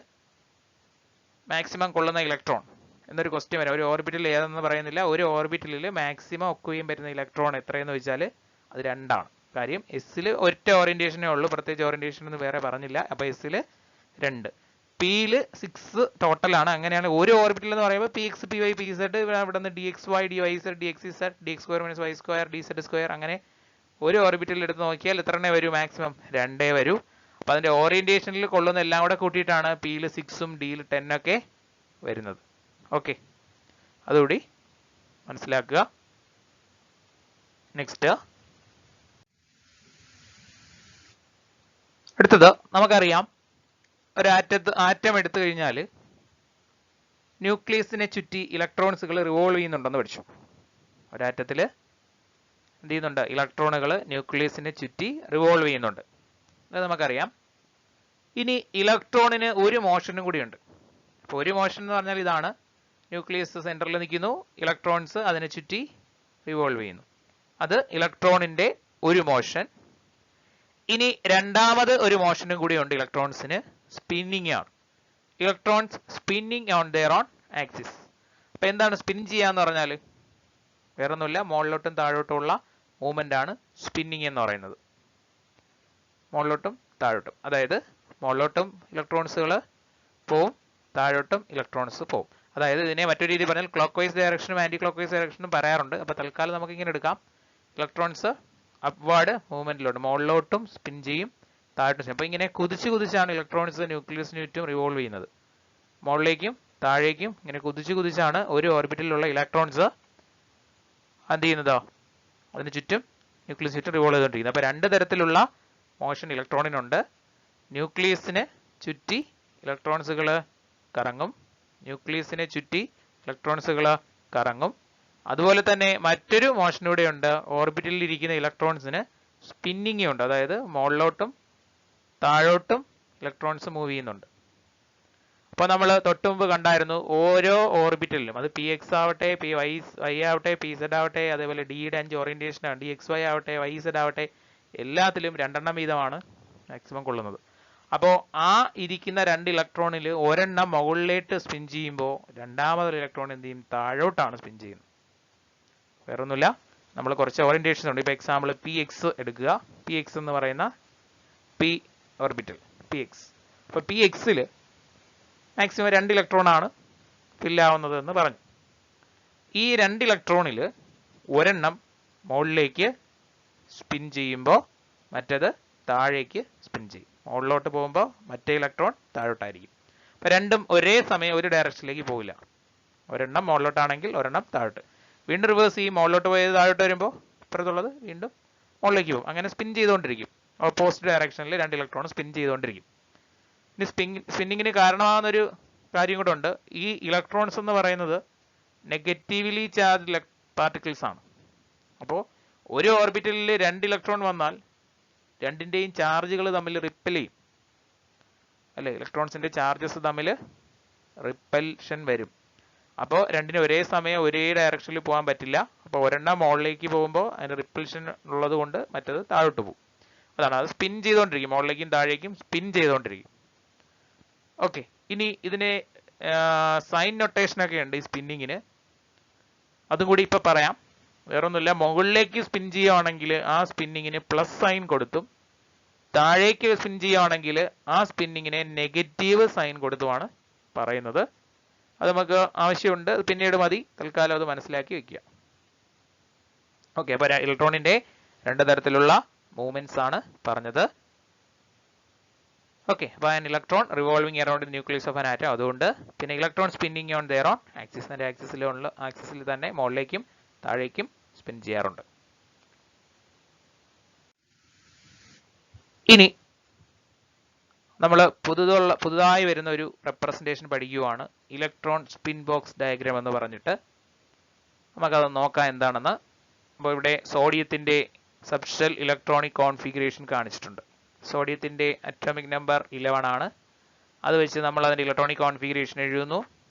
മാക്സിമം കൊള്ളുന്ന ഇലക്ട്രോൺ എന്നൊരു ക്വസ്റ്റ്യൻ വരാം. ഒരു ഓർബിറ്റൽ ഏതെന്ന് പറയുന്നില്ല, ഒരു ഓർബിറ്റലിൽ മാക്സിമം ഒക്കുകയും വരുന്ന ഇലക്ട്രോൺ എത്രയെന്ന് വെച്ചാൽ അത് 2 ആണ്. കാര്യം എസ്സിൽ ഒറ്റ ഓറിയന്റേഷനേ ഉള്ളൂ, പ്രത്യേകിച്ച് ഓറിയന്റേഷൻ ഒന്നും വേറെ പറഞ്ഞില്ല. അപ്പോൾ എസ്സിൽ 2, പിയിൽ 6 ടോട്ടലാണ്. അങ്ങനെയാണ് ഒരു ഓർബിറ്റൽ എന്ന് പറയുമ്പോൾ P X, P Y, P Z, ഇവിടെ നിന്ന് D X Y, D Y Z, D X Z, D X square minus Y square, D Z square. അങ്ങനെ ഒരു ഓർബിറ്റലിൽ എടുത്ത് നോക്കിയാൽ എത്ര എണ്ണേ വരൂ? മാക്സിമം 2 വരൂ. അപ്പോൾ അതിന്റെ ഓറിയന്റേഷനിൽ കൊള്ളുന്ന എല്ലാം കൂടെ കൂട്ടിയിട്ടാണ് പിയിൽ 6ഉം ഡിയിൽ 10 ഒക്കെ വരുന്നത്. ഓക്കെ, അതുകൂടി മനസ്സിലാക്കുക. നെക്സ്റ്റ്, അടുത്തത് നമുക്കറിയാം, ഒരു ആറ്റം എടുത്തു കഴിഞ്ഞാൽ ന്യൂക്ലിയസിനെ ചുറ്റി ഇലക്ട്രോൺസുകൾ റിവോൾവ് ചെയ്യുന്നുണ്ടെന്ന് പഠിച്ചു. ഒരാറ്റത്തിൽ എന്ത് ചെയ്യുന്നുണ്ട്? ഇലക്ട്രോണുകൾ ന്യൂക്ലിയസിനെ ചുറ്റി റിവോൾവ് ചെയ്യുന്നുണ്ട്, അത് നമുക്കറിയാം. ഇനി ഇലക്ട്രോണിന് ഒരു മോഷനും കൂടിയുണ്ട്. അപ്പോൾ ഒരു മോഷൻ എന്ന് പറഞ്ഞാൽ ഇതാണ്, ന്യൂക്ലിയസ് സെന്ററിൽ നിൽക്കുന്നു, ഇലക്ട്രോൺസ് അതിനെ ചുറ്റി റിവോൾവ് ചെയ്യുന്നു. അത് ഇലക്ട്രോണിന്റെ ഒരു മോഷൻ. ഇനി രണ്ടാമത് ഒരു മോഷനും കൂടിയുണ്ട് ഇലക്ട്രോൺസിന്, സ്പിന്നിങ് ആണ്. Electrons spinning on their own axis. അപ്പൊ എന്താണ് സ്പിൻ ചെയ്യാന്ന് പറഞ്ഞാൽ? വേറൊന്നുമില്ല, മുകളിലോട്ടും താഴോട്ടുമുള്ള മൂവ്മെന്റ് ആണ് സ്പിന്നിങ് എന്ന് പറയുന്നത്. മുകളിലോട്ടും താഴോട്ടും, അതായത് മുകളിലോട്ടും ഇലക്ട്രോൺസുകൾ പോവും, താഴോട്ടും ഇലക്ട്രോൺസ് പോവും. അതായത് ഇതിനെ മറ്റൊരു രീതി പറഞ്ഞാൽ ക്ലോക്ക് വൈസ് ഡയറക്ഷനും ആന്റി ക്ലോക്ക് വൈസ് ഡയറക്ഷനും പറയാറുണ്ട്. അപ്പൊ തൽക്കാലം നമുക്ക് ഇങ്ങനെ എടുക്കാം, ഇലക്ട്രോൺസ് അപ്വാർഡ് മൂവ്മെന്റിലോട്ട്, മുകളിലോട്ടും സ്പിൻ ചെയ്യും, താഴോട്ടും ചെയ്യും. അപ്പൊ ഇങ്ങനെ കുതിച്ചാണ് ഇലക്ട്രോൺസ് ന്യൂക്ലിയസിന് ചുറ്റും റിവോൾവ് ചെയ്യുന്നത്. മുകളിലേക്കും താഴേക്കും ഇങ്ങനെ കുതിച്ചാണ് ഒരു ഓർബിറ്റലിലുള്ള ഇലക്ട്രോൺസ് എന്ത് ചെയ്യുന്നതോ അതിന് ചുറ്റും ന്യൂക്ലിയസ് ചുറ്റും റിവോൾവ് ചെയ്തുകൊണ്ടിരിക്കുന്നത്. അപ്പൊ 2 തരത്തിലുള്ള മോഷൻ ഇലക്ട്രോണിനുണ്ട്. ന്യൂക്ലിയസിന് ചുറ്റി ഇലക്ട്രോൺസുകൾ കറങ്ങും. ന്യൂക്ലിയസിനെ ചുറ്റി ഇലക്ട്രോൺസുകൾ കറങ്ങും. അതുപോലെ തന്നെ മറ്റൊരു മോഷൻ കൂടെ ഉണ്ട്. ഓർബിറ്റലിൽ ഇരിക്കുന്ന ഇലക്ട്രോൺസിന് സ്പിന്നിങ് ഉണ്ട്. അതായത് മുകളിലോട്ടും താഴോട്ടും ഇലക്ട്രോൺസ് മൂവ് ചെയ്യുന്നുണ്ട്. അപ്പോൾ നമ്മൾ തൊട്ടുമുമ്പ് കണ്ടായിരുന്നു ഓരോ ഓർബിറ്റലിലും, അത് പി എക്സ് ആവട്ടെ, പി വൈ ആവട്ടെ, പി സെഡ് ആവട്ടെ, അതേപോലെ ഡിയുടെ 5 ഓറിയന്റേഷൻ ആണ്, ഡി എക്സ് വൈ ആവട്ടെ, വൈ സെഡ് ആവട്ടെ, എല്ലാത്തിലും 2 വീതമാണ് മാക്സിമം കൊള്ളുന്നത്. അപ്പോൾ ആ ഇരിക്കുന്ന 2 ഇലക്ട്രോണിൽ ഒരെണ്ണം മുകളിലേക്ക് സ്പിൻ ചെയ്യുമ്പോൾ രണ്ടാമതൊരു ഇലക്ട്രോൺ എന്ത് ചെയ്യും? താഴോട്ടാണ് സ്പിൻ ചെയ്യുന്നത്. വേറൊന്നുമില്ല, നമ്മൾ കുറച്ച് ഓറിയന്റേഷൻ ഉണ്ട്. ഇപ്പോൾ എക്സാമ്പിൾ പി എക്സ് എടുക്കുക. പി എക്സ് എന്ന് പറയുന്ന പി ഓർബിറ്റൽ പി എക്സ്. അപ്പോൾ പി എക്സിൽ മാക്സിമം 2 ഇലക്ട്രോൺ ആണ് ഫില്ലാവുന്നത് എന്ന് പറഞ്ഞു. ഈ 2 ഇലക്ട്രോണിൽ ഒരെണ്ണം മുകളിലേക്ക് സ്പിൻ ചെയ്യുമ്പോൾ മറ്റേത് താഴേക്ക് സ്പിൻ ചെയ്യും. മുകളിലോട്ട് പോകുമ്പോൾ മറ്റേ ഇലക്ട്രോൺ താഴോട്ടായിരിക്കും. അപ്പോൾ രണ്ടും ഒരേ സമയം ഒരു ഡയറക്ഷനിലേക്ക് പോകില്ല. ഒരെണ്ണം മുകളിലോട്ടാണെങ്കിൽ ഒരെണ്ണം താഴോട്ട്. വീണ്ടും റിവേഴ്സ് ചെയ്യും. മുകളിലോട്ട് പോയത് താഴോട്ട് വരുമ്പോൾ ഇപ്പുറത്തുള്ളത് വീണ്ടും മുകളിലേക്ക് പോകും. അങ്ങനെ സ്പിൻ ചെയ്തുകൊണ്ടിരിക്കും. ഓപ്പോസിറ്റ് ഡയറക്ഷനിൽ 2 ഇലക്ട്രോൺ സ്പിൻ ചെയ്തുകൊണ്ടിരിക്കും. ഇനി സ്പിന്നിങ്ങിന് കാരണമാകുന്നൊരു കാര്യം കൂടെ ഉണ്ട്. ഈ ഇലക്ട്രോൺസ് എന്ന് പറയുന്നത് നെഗറ്റീവ്ലി ചാർജ് പാർട്ടിക്കിൾസ് ആണ്. അപ്പോൾ ഒരു ഓർബിറ്റലിൽ 2 ഇലക്ട്രോൺ വന്നാൽ രണ്ടിൻ്റെയും ചാർജുകൾ തമ്മിൽ റിപ്പൽ ചെയ്യും അല്ലേ? ഇലക്ട്രോൺസിന്റെ ചാർജസ് തമ്മിൽ റിപ്പൽഷൻ വരും. അപ്പോൾ രണ്ടിനും ഒരേ സമയം ഒരേ ഡയറക്ഷനിൽ പോകാൻ പറ്റില്ല. അപ്പോൾ ഒരെണ്ണം മുകളിലേക്ക് പോകുമ്പോൾ അതിന് റിപ്പൽഷൻ ഉള്ളത് കൊണ്ട് മറ്റത് താഴോട്ട് പോകും. അതാണ്, അത് സ്പിൻ ചെയ്തുകൊണ്ടിരിക്കും. മുകളിലേക്കും താഴേക്കും സ്പിൻ ചെയ്തുകൊണ്ടിരിക്കും. ഓക്കെ, ഇനി ഇതിന് സൈൻ നൊട്ടേഷനൊക്കെ ഉണ്ട് ഈ സ്പിന്നിങ്ങിന്. അതും കൂടി ഇപ്പം പറയാം. വേറൊന്നുമില്ല, മുകളിലേക്ക് സ്പിൻ ചെയ്യുകയാണെങ്കിൽ ആ സ്പിന്നിങ്ങിന് പ്ലസ് സൈൻ കൊടുത്തും, താഴേക്ക് സ്പിൻ ചെയ്യുകയാണെങ്കിൽ ആ സ്പിന്നിങ്ങിനെ നെഗറ്റീവ് സൈൻ കൊടുത്തുമാണ് പറയുന്നത്. അത് നമുക്ക് ആവശ്യമുണ്ട്, പിന്നീട് മതി. തൽക്കാലം അത് മനസ്സിലാക്കി വെക്കുക. ഓക്കെ, അപ്പോൾ ഇലക്ട്രോണിന്റെ 2 തരത്തിലുള്ള മൂവ്മെന്റ്സ് ആണ് പറഞ്ഞത്. ഓക്കെ, അപ്പോൾ an electron revolving around the nucleus of an atom. അതുകൊണ്ട് പിന്നെ electron spinning on their own axis, അതിന്റെ ആക്സിസിൽ തന്നെ മുകളിലേക്കും താഴേക്കും സ്പിൻ ചെയ്യാറുണ്ട്. ഇനി നമ്മൾ പുതുതായി വരുന്ന ഒരു റെപ്രസെന്റേഷൻ പഠിക്കുകയാണ്, ഇലക്ട്രോൺ സ്പിൻ ബോക്സ് ഡയഗ്രാം എന്ന് പറഞ്ഞിട്ട്. നമുക്കത് നോക്കാം എന്താണെന്ന്. അപ്പോൾ ഇവിടെ സോഡിയത്തിന്റെ സബ്ഷെൽ ഇലക്ട്രോണിക് കോൺഫിഗറേഷൻ കാണിച്ചിട്ടുണ്ട്. സോഡിയത്തിന്റെ അറ്റോമിക് നമ്പർ 11 ആണ്. അത് വെച്ച് നമ്മൾ അതിന്റെ ഇലക്ട്രോണിക് കോൺഫിഗറേഷൻ എഴുതുന്നു.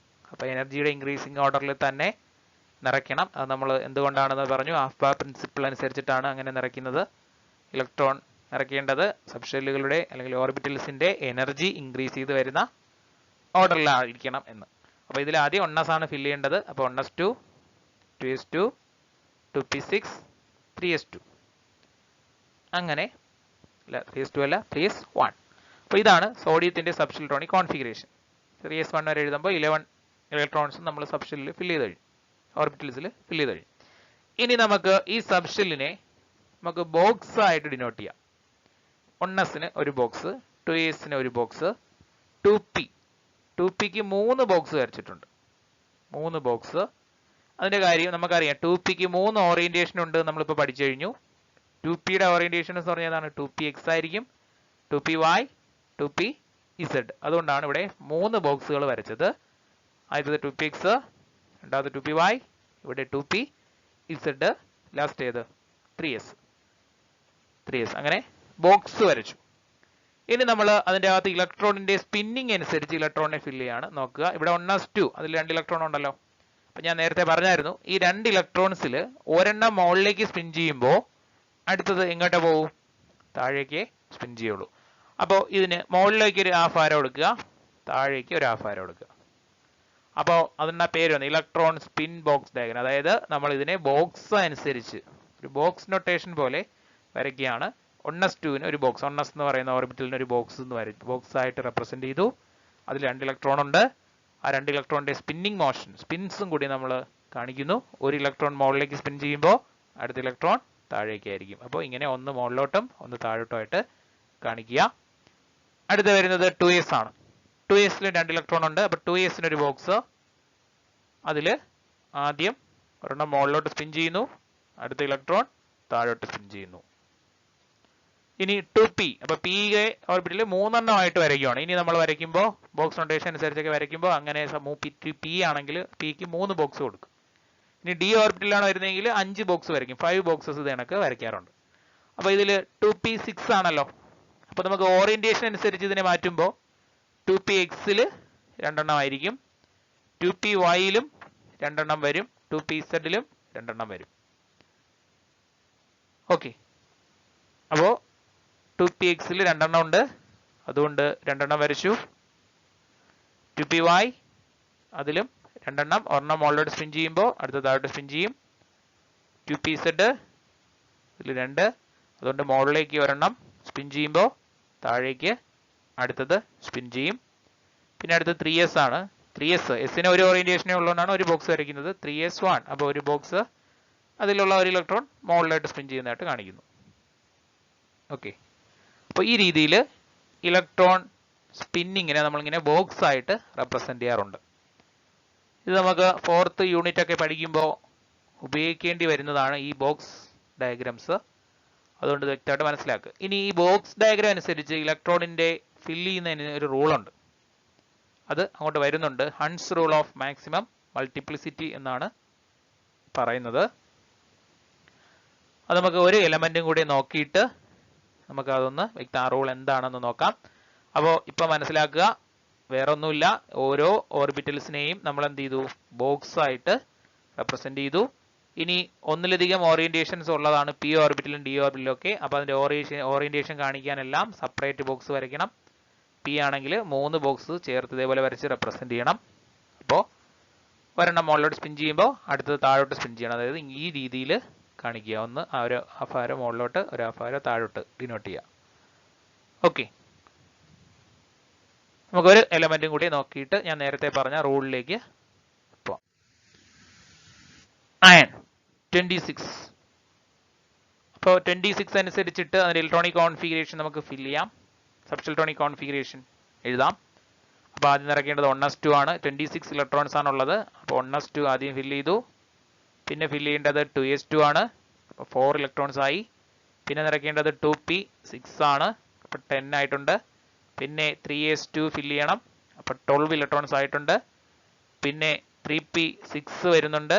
അപ്പോൾ എനർജിയുടെ ഇൻക്രീസിംഗ് ഓർഡറിൽ തന്നെ നിറയ്ക്കണം. അത് നമ്മൾ എന്തുകൊണ്ടാണെന്ന് പറഞ്ഞു. ഹാഫ് പ്രിൻസിപ്പിൾ അനുസരിച്ചിട്ടാണ് അങ്ങനെ നിറയ്ക്കുന്നത്. ഇലക്ട്രോൺ നിറയ്ക്കേണ്ടത് സബ്ഷെല്ലുകളുടെ അല്ലെങ്കിൽ ഓർബിറ്റൽസിന്റെ എനർജി ഇൻക്രീസ് ചെയ്ത് വരുന്ന ഓർഡറിലായിരിക്കണം എന്ന്. അപ്പോൾ ഇതിൽ ആദ്യം 1s ആണ് ഫില്ല് ചെയ്യേണ്ടത്. അപ്പോൾ 1s2, 2s2, 2p6, 3s2, അങ്ങനെ അല്ല 3s2 അല്ല 3s1. അപ്പോൾ ഇതാണ് സോഡിയത്തിന്റെ സബ്ഷെൽ ഇലക്ട്രോണിക് കോൺഫിഗറേഷൻ. 3s1 വരെ എഴുതുമ്പോൾ 11 ഇലക്ട്രോൺസ് നമ്മൾ സബ്ഷെല്ലിൽ ഫില്ല് ചെയ്ത് കഴിഞ്ഞു, ഓർബിറ്റൽസിൽ ഫില്ല് ചെയ്ത് കഴിഞ്ഞു. ഇനി നമുക്ക് ഈ സബ്ഷെല്ലിനെ നമുക്ക് ബോക്സ് ആയിട്ട് ഡിനോട്ട് ചെയ്യാം. 1sന് ഒരു ബോക്സ്, 2sന് ഒരു ബോക്സ്, 2pക്ക് 3 ബോക്സ് വരച്ചിട്ടുണ്ട്. 3 ബോക്സ്. അതിന്റെ കാര്യം നമുക്കറിയാം, 2pക്ക് 3 ഓറിയന്റേഷൻ ഉണ്ട് നമ്മളിപ്പോൾ പഠിച്ചു കഴിഞ്ഞു. 2pയുടെ ഓറിയന്റേഷൻ എന്ന് പറഞ്ഞതാണ് 2px ആയിരിക്കും, 2py, 2pz. അതുകൊണ്ടാണ് ഇവിടെ 3 ബോക്സുകൾ വരച്ചത്. ആദ്യത്തെ 2px, രണ്ടാമത്തെ 2py, ഇവിടെ 2pz, ലാസ്റ്റ് ഏത് 3s. അങ്ങനെ ബോക്സ് വരച്ചു. ഇനി നമ്മൾ അതിന്റെ അകത്ത് ഇലക്ട്രോണിന്റെ സ്പിന്നിങ് അനുസരിച്ച് ഇലക്ട്രോണിനെ ഫില്ല് ചെയ്യാണ്. നോക്കുക, ഇവിടെ 1s2, അതിൽ 2 ഇലക്ട്രോൺ ഉണ്ടല്ലോ. അപ്പൊ ഞാൻ നേരത്തെ പറഞ്ഞായിരുന്നു, ഈ 2 ഇലക്ട്രോൺസിൽ ഒരെണ്ണം മുകളിലേക്ക് സ്പിൻ ചെയ്യുമ്പോൾ അടുത്തത് എങ്ങോട്ട് പോകും? താഴേക്ക് സ്പിൻ ചെയ്യുള്ളൂ. അപ്പോൾ ഇതിന് മുകളിലേക്ക് ഒരു ഹാഫ് ആരോ കൊടുക്കുക, താഴേക്ക് ഒരു ഹാഫ് ആരോ കൊടുക്കുക. അപ്പോൾ അതിൻ്റെ പേര് വന്നു ഇലക്ട്രോൺ സ്പിൻ ബോക്സ് ഡയഗ്രാം. അതായത് നമ്മൾ ഇതിനെ ബോക്സ് അനുസരിച്ച് ഒരു ബോക്സ് നൊട്ടേഷൻ പോലെ വരയ്ക്കുകയാണ്. 1s2ന് ഒരു ബോക്സ്, 1s എന്ന് പറയുന്ന ഓർബിറ്റലിന് ഒരു ബോക്സ് ആയിട്ട് റെപ്രസെന്റ് ചെയ്തു. അതിൽ 2 ഇലക്ട്രോൺ ഉണ്ട്. ആ 2 ഇലക്ട്രോണിന്റെ സ്പിന്നിങ് മോഷൻ, സ്പിൻസും കൂടി നമ്മൾ കാണിക്കുന്നു. ഒരു ഇലക്ട്രോൺ മുകളിലേക്ക് സ്പിൻ ചെയ്യുമ്പോൾ അടുത്ത ഇലക്ട്രോൺ താഴേക്കായിരിക്കും. അപ്പോൾ ഇങ്ങനെ ഒന്ന് മുകളിലോട്ടും ഒന്ന് താഴോട്ടും ആയിട്ട് കാണിക്കുക. അടുത്ത് വരുന്നത് 2s ആണ്. 2sൽ 2 ഇലക്ട്രോൺ ഉണ്ട്. അപ്പോൾ 2sന് ഒരു ബോക്സ്, അതിൽ ആദ്യം ഒരെണ്ണം മുകളിലോട്ട് സ്പിൻ ചെയ്യുന്നു, അടുത്ത ഇലക്ട്രോൺ താഴോട്ട് സ്പിൻ ചെയ്യുന്നു. ഇനി 2p, അപ്പൊ p ഓർബിറ്റിൽ 3 എണ്ണമായിട്ട് വരയ്ക്കുകയാണ്. ഇനി നമ്മൾ വരയ്ക്കുമ്പോൾ ബോക്സ് നൊട്ടേഷൻ അനുസരിച്ചൊക്കെ വരയ്ക്കുമ്പോൾ അങ്ങനെ p ആണെങ്കിൽ pക്ക് 3 ബോക്സ് കൊടുക്കും. ഇനി d ഓർബിറ്റിലാണ് വരുന്നതെങ്കിൽ 5 ബോക്സ് വരയ്ക്കും. 5 ബോക്സസ് ഇത് കണക്ക് വരയ്ക്കാറുണ്ട്. അപ്പൊ ഇതിൽ 2p6 ആണല്ലോ. അപ്പൊ നമുക്ക് ഓറിയന്റേഷൻ അനുസരിച്ച് ഇതിനെ മാറ്റുമ്പോൾ 2px-ൽ 2 എണ്ണം ആയിരിക്കും, 2py-ലും 2 എണ്ണം വരും, 2pz-ലും 2 എണ്ണം വരും. ഓക്കെ, അപ്പോ 2px-ൽ 2 എണ്ണം ഉണ്ട്, അതുകൊണ്ട് 2 എണ്ണം വരച്ചു. 2py അതിലും 2 എണ്ണം, ഒരെണ്ണം മുകളിലോട്ട് സ്പിൻ ചെയ്യുമ്പോൾ അടുത്ത താഴോട്ട് സ്പിൻ ചെയ്യും. 2pz ഇതിൽ 2, അതുകൊണ്ട് മുകളിലേക്ക് ഒരെണ്ണം സ്പിൻ ചെയ്യുമ്പോൾ താഴേക്ക് അടുത്തത് സ്പിൻ ചെയ്യും. പിന്നെ അടുത്ത് 3s ആണ്. 3s എസിന് ഒരു ഓറിയന്റേഷനേ ഉള്ളതുകൊണ്ടാണ് ഒരു ബോക്സ് വരയ്ക്കുന്നത്. 3s1, അപ്പോൾ ഒരു ബോക്സ് അതിലുള്ള ഒരു ഇലക്ട്രോൺ മുകളിലായിട്ട് സ്പിൻ ചെയ്യുന്നതായിട്ട് കാണിക്കുന്നു. ഓക്കെ, അപ്പോൾ ഈ രീതിയിൽ ഇലക്ട്രോൺ സ്പിന്നിങ്ങിനെ നമ്മളിങ്ങനെ ബോക്സ് ആയിട്ട് റെപ്രസെന്റ് ചെയ്യാറുണ്ട്. ഇത് നമുക്ക് 4th യൂണിറ്റ് ഒക്കെ പഠിക്കുമ്പോൾ ഉപയോഗിക്കേണ്ടി വരുന്നതാണ് ഈ ബോക്സ് ഡയഗ്രാംസ്. അതുകൊണ്ട് വ്യക്തമായിട്ട് മനസ്സിലാക്കുക. ഇനി ഈ ബോക്സ് ഡയഗ്രാം അനുസരിച്ച് ഇലക്ട്രോണിന്റെ ഫില്ല് ചെയ്യുന്നതിന് ഒരു റൂളുണ്ട്, അത് അങ്ങോട്ട് വരുന്നുണ്ട്. Hund's rule of maximum multiplicity എന്നാണ് പറയുന്നത്. അത് നമുക്ക് ഒരു എലമെന്റും കൂടി നോക്കിയിട്ട് നമുക്ക് അതൊന്ന് ആ റൂൾ എന്താണെന്ന് നോക്കാം. അപ്പോൾ ഇപ്പൊ മനസ്സിലാക്കുക, വേറൊന്നുമില്ല, ഓരോ ഓർബിറ്റൽസിനെയും നമ്മൾ എന്ത് ചെയ്തു, ബോക്സ് ആയിട്ട് റെപ്രസെന്റ് ചെയ്തു. ഇനി ഒന്നിലധികം ഓറിയന്റേഷൻസ് ഉള്ളതാണ് p ഓർബിറ്റലും d ഓർബിറ്റലും ഒക്കെ. അപ്പോൾ അതിന്റെ ഓറിയന്റേഷൻ കാണിക്കാനെല്ലാം സെപ്പറേറ്റ് ബോക്സ് വരയ്ക്കണം. p ആണെങ്കിൽ 3 ബോക്സ് ചേർത്ത് ഇതേപോലെ വരച്ച് റെപ്രസെന്റ് ചെയ്യണം. അപ്പോൾ ഒരെണ്ണം മുകളിലോട്ട് സ്പിൻ ചെയ്യുമ്പോൾ അടുത്തത് താഴോട്ട് സ്പിൻ ചെയ്യണം. അതായത് ഈ രീതിയിൽ കാണിക്കുക. ഒന്ന് ഒരു ഹാഫ് ആരോ മുകളിലോട്ട്, ഒരു ഹാഫ് ആരോ താഴോട്ട് ഡിനോട്ട് ചെയ്യുക. ഓക്കെ, നമുക്കൊരു എലമെന്റും കൂടി നോക്കിയിട്ട് ഞാൻ നേരത്തെ പറഞ്ഞ റൂളിലേക്ക് പോവാം. അയൺ 26. അപ്പോൾ 26 അനുസരിച്ചിട്ട് അതിന്റെ ഇലക്ട്രോണിക് കോൺഫിഗറേഷൻ നമുക്ക് ഫിൽ ചെയ്യാം. സബ്സ്റ്റൽ ഇലക്ട്രോണിക് കോൺഫിഗറേഷൻ എഴുതാം. അപ്പോൾ ആദ്യം നിറയ്ക്കേണ്ടത് 1s2 ആണ്. 26 ഇലക്ട്രോൺസ് ആണുള്ളത്. അപ്പോൾ 1s2 ആദ്യം ഫിൽ ചെയ്തു. പിന്നെ ഫിൽ ചെയ്യേണ്ടത് 2s2 ആണ്. അപ്പോൾ 4 ഇലക്ട്രോൺസ് ആയി. പിന്നെ നിറയ്ക്കേണ്ടത് 2p6 ആണ്. അപ്പോൾ 10 ആയിട്ടുണ്ട്. പിന്നെ 3s2 ഫിൽ ചെയ്യണം. അപ്പോൾ 12 ഇലക്ട്രോൺസ് ആയിട്ടുണ്ട്. പിന്നെ 3p6 വരുന്നുണ്ട്.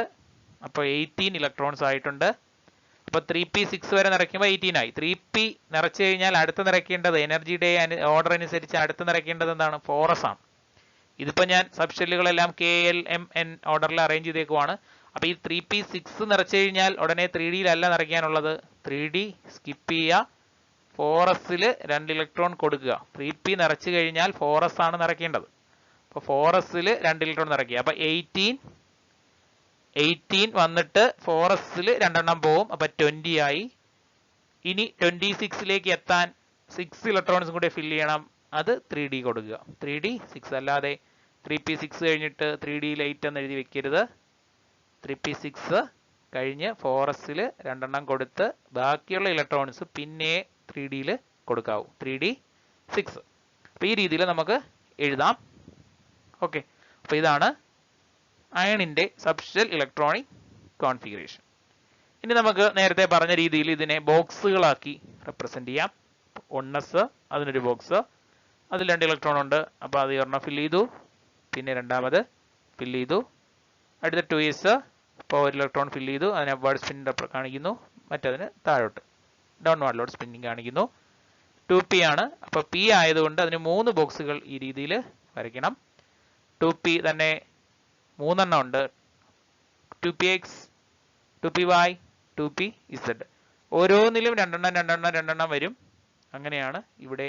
അപ്പോൾ 18 ഇലക്ട്രോൺസ് ആയിട്ടുണ്ട്. അപ്പോൾ 3p6 വരെ നിറയ്ക്കുമ്പോൾ 18 ആയി. 3p നിറച്ചു കഴിഞ്ഞാൽ അടുത്ത് നിറയ്ക്കേണ്ടത് എനർജിയുടെ ഓർഡർ അനുസരിച്ച് അടുത്ത് നിറയ്ക്കേണ്ടത് എന്താണ്, 4s ആണ്. ഇതിപ്പോൾ ഞാൻ സബ്ഷെല്ലുകളെല്ലാം KLMN ഓർഡറിൽ അറേഞ്ച് ചെയ്തേക്കുവാണ്. അപ്പോൾ ഈ 3p6 നിറച്ചു കഴിഞ്ഞാൽ ഉടനെ 3Dയിലല്ല നിറയ്ക്കാനുള്ളത്, 3D സ്കിപ്പ് ചെയ്യുക, 4sൽ 2 ഇലക്ട്രോൺ കൊടുക്കുക. 3p നിറച്ചു കഴിഞ്ഞാൽ 4s ആണ് നിറയ്ക്കേണ്ടത്. അപ്പോൾ 4sൽ 2 ഇലക്ട്രോൺ നിറയ്ക്കുക. അപ്പോൾ 18 വന്നിട്ട് 4sൽ 2 എണ്ണം പോവും. അപ്പോൾ 20 ആയി. ഇനി 26ലേക്ക് എത്താൻ 6 ഇലക്ട്രോൺസും കൂടി ഫിൽ ചെയ്യണം. അത് 3D കൊടുക്കുക. 3D 6 അല്ലാതെ 3p6 കഴിഞ്ഞിട്ട് 3Dയിൽ 8 എന്ന് എഴുതി വെക്കരുത്. 3p6 കഴിഞ്ഞ് 4sൽ 2 എണ്ണം കൊടുത്ത് ബാക്കിയുള്ള ഇലക്ട്രോൺസ് പിന്നെ 3Dയിൽ കൊടുക്കാവൂ. 3d6. അപ്പോൾ ഈ രീതിയിൽ നമുക്ക് എഴുതാം. ഓക്കെ, അപ്പോൾ ഇതാണ് അയണിന്റെ സബ്സ്റ്റൽ ഇലക്ട്രോണിക് കോൺഫിഗറേഷൻ. ഇനി നമുക്ക് നേരത്തെ പറഞ്ഞ രീതിയിൽ ഇതിനെ ബോക്സുകളാക്കി റെപ്രസെന്റ് ചെയ്യാം. 1s അതിനൊരു ബോക്സ്, അതിൽ 2 ഇലക്ട്രോൺ ഉണ്ട്. അപ്പോൾ അത് ഒരെണ്ണം ഫിൽ ചെയ്തു. പിന്നെ രണ്ടാമത് ഫിൽ ചെയ്തു. അടുത്ത 2s, അപ്പോൾ 1 ഇലക്ട്രോൺ ഫിൽ ചെയ്തു. അതിനെ അപ്വാർഡ് സ്പിൻ കാണിക്കുന്നു. മറ്റതിന് താഴോട്ട് ഡൗൺവാർഡിലോട്ട് സ്പിന്നിങ് കാണിക്കുന്നു. 2p ആണ്. അപ്പോൾ p ആയതുകൊണ്ട് അതിന് 3 ബോക്സുകൾ ഈ രീതിയിൽ വരയ്ക്കണം. 2p തന്നെ 3 എണ്ണം ഉണ്ട്. 2px, 2py, 2pz. ഓരോന്നിലും 2 എണ്ണം വരും. അങ്ങനെയാണ് ഇവിടെ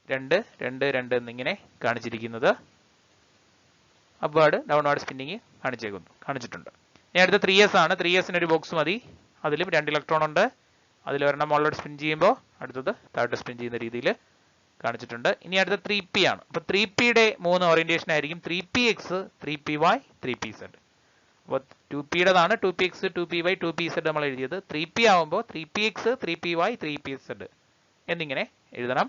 2, 2, 2 എന്നിങ്ങനെ കാണിച്ചിരിക്കുന്നത്. അപ്വാർഡ് ഡൗൺവാർഡ് സ്പിന്നിങ് കാണിച്ചിട്ടുണ്ട്. ഇനി അടുത്ത 3s ആണ്. 3sന് ഒരു ബോക്സ് മതി. അതിലും 2 ഇലക്ട്രോൺ ഉണ്ട്. അതിൽ ഒരെണ്ണം മുകളിലോട്ട് സ്പിൻ ചെയ്യുമ്പോൾ അടുത്തത് താഴോട്ട് സ്പിൻ ചെയ്യുന്ന രീതിയിൽ കാണിച്ചിട്ടുണ്ട്. ഇനി അടുത്ത 3p ആണ്. അപ്പോൾ 3pയുടെ 3 ഓറിയന്റേഷൻ ആയിരിക്കും. 3px, 3py, 3pz. അപ്പോൾ 2pയുടേതാണ് 2px, 2py, 2pz നമ്മൾ എഴുതിയത്. 3p ആവുമ്പോൾ 3px, 3py, 3pz എന്നിങ്ങനെ എഴുതണം.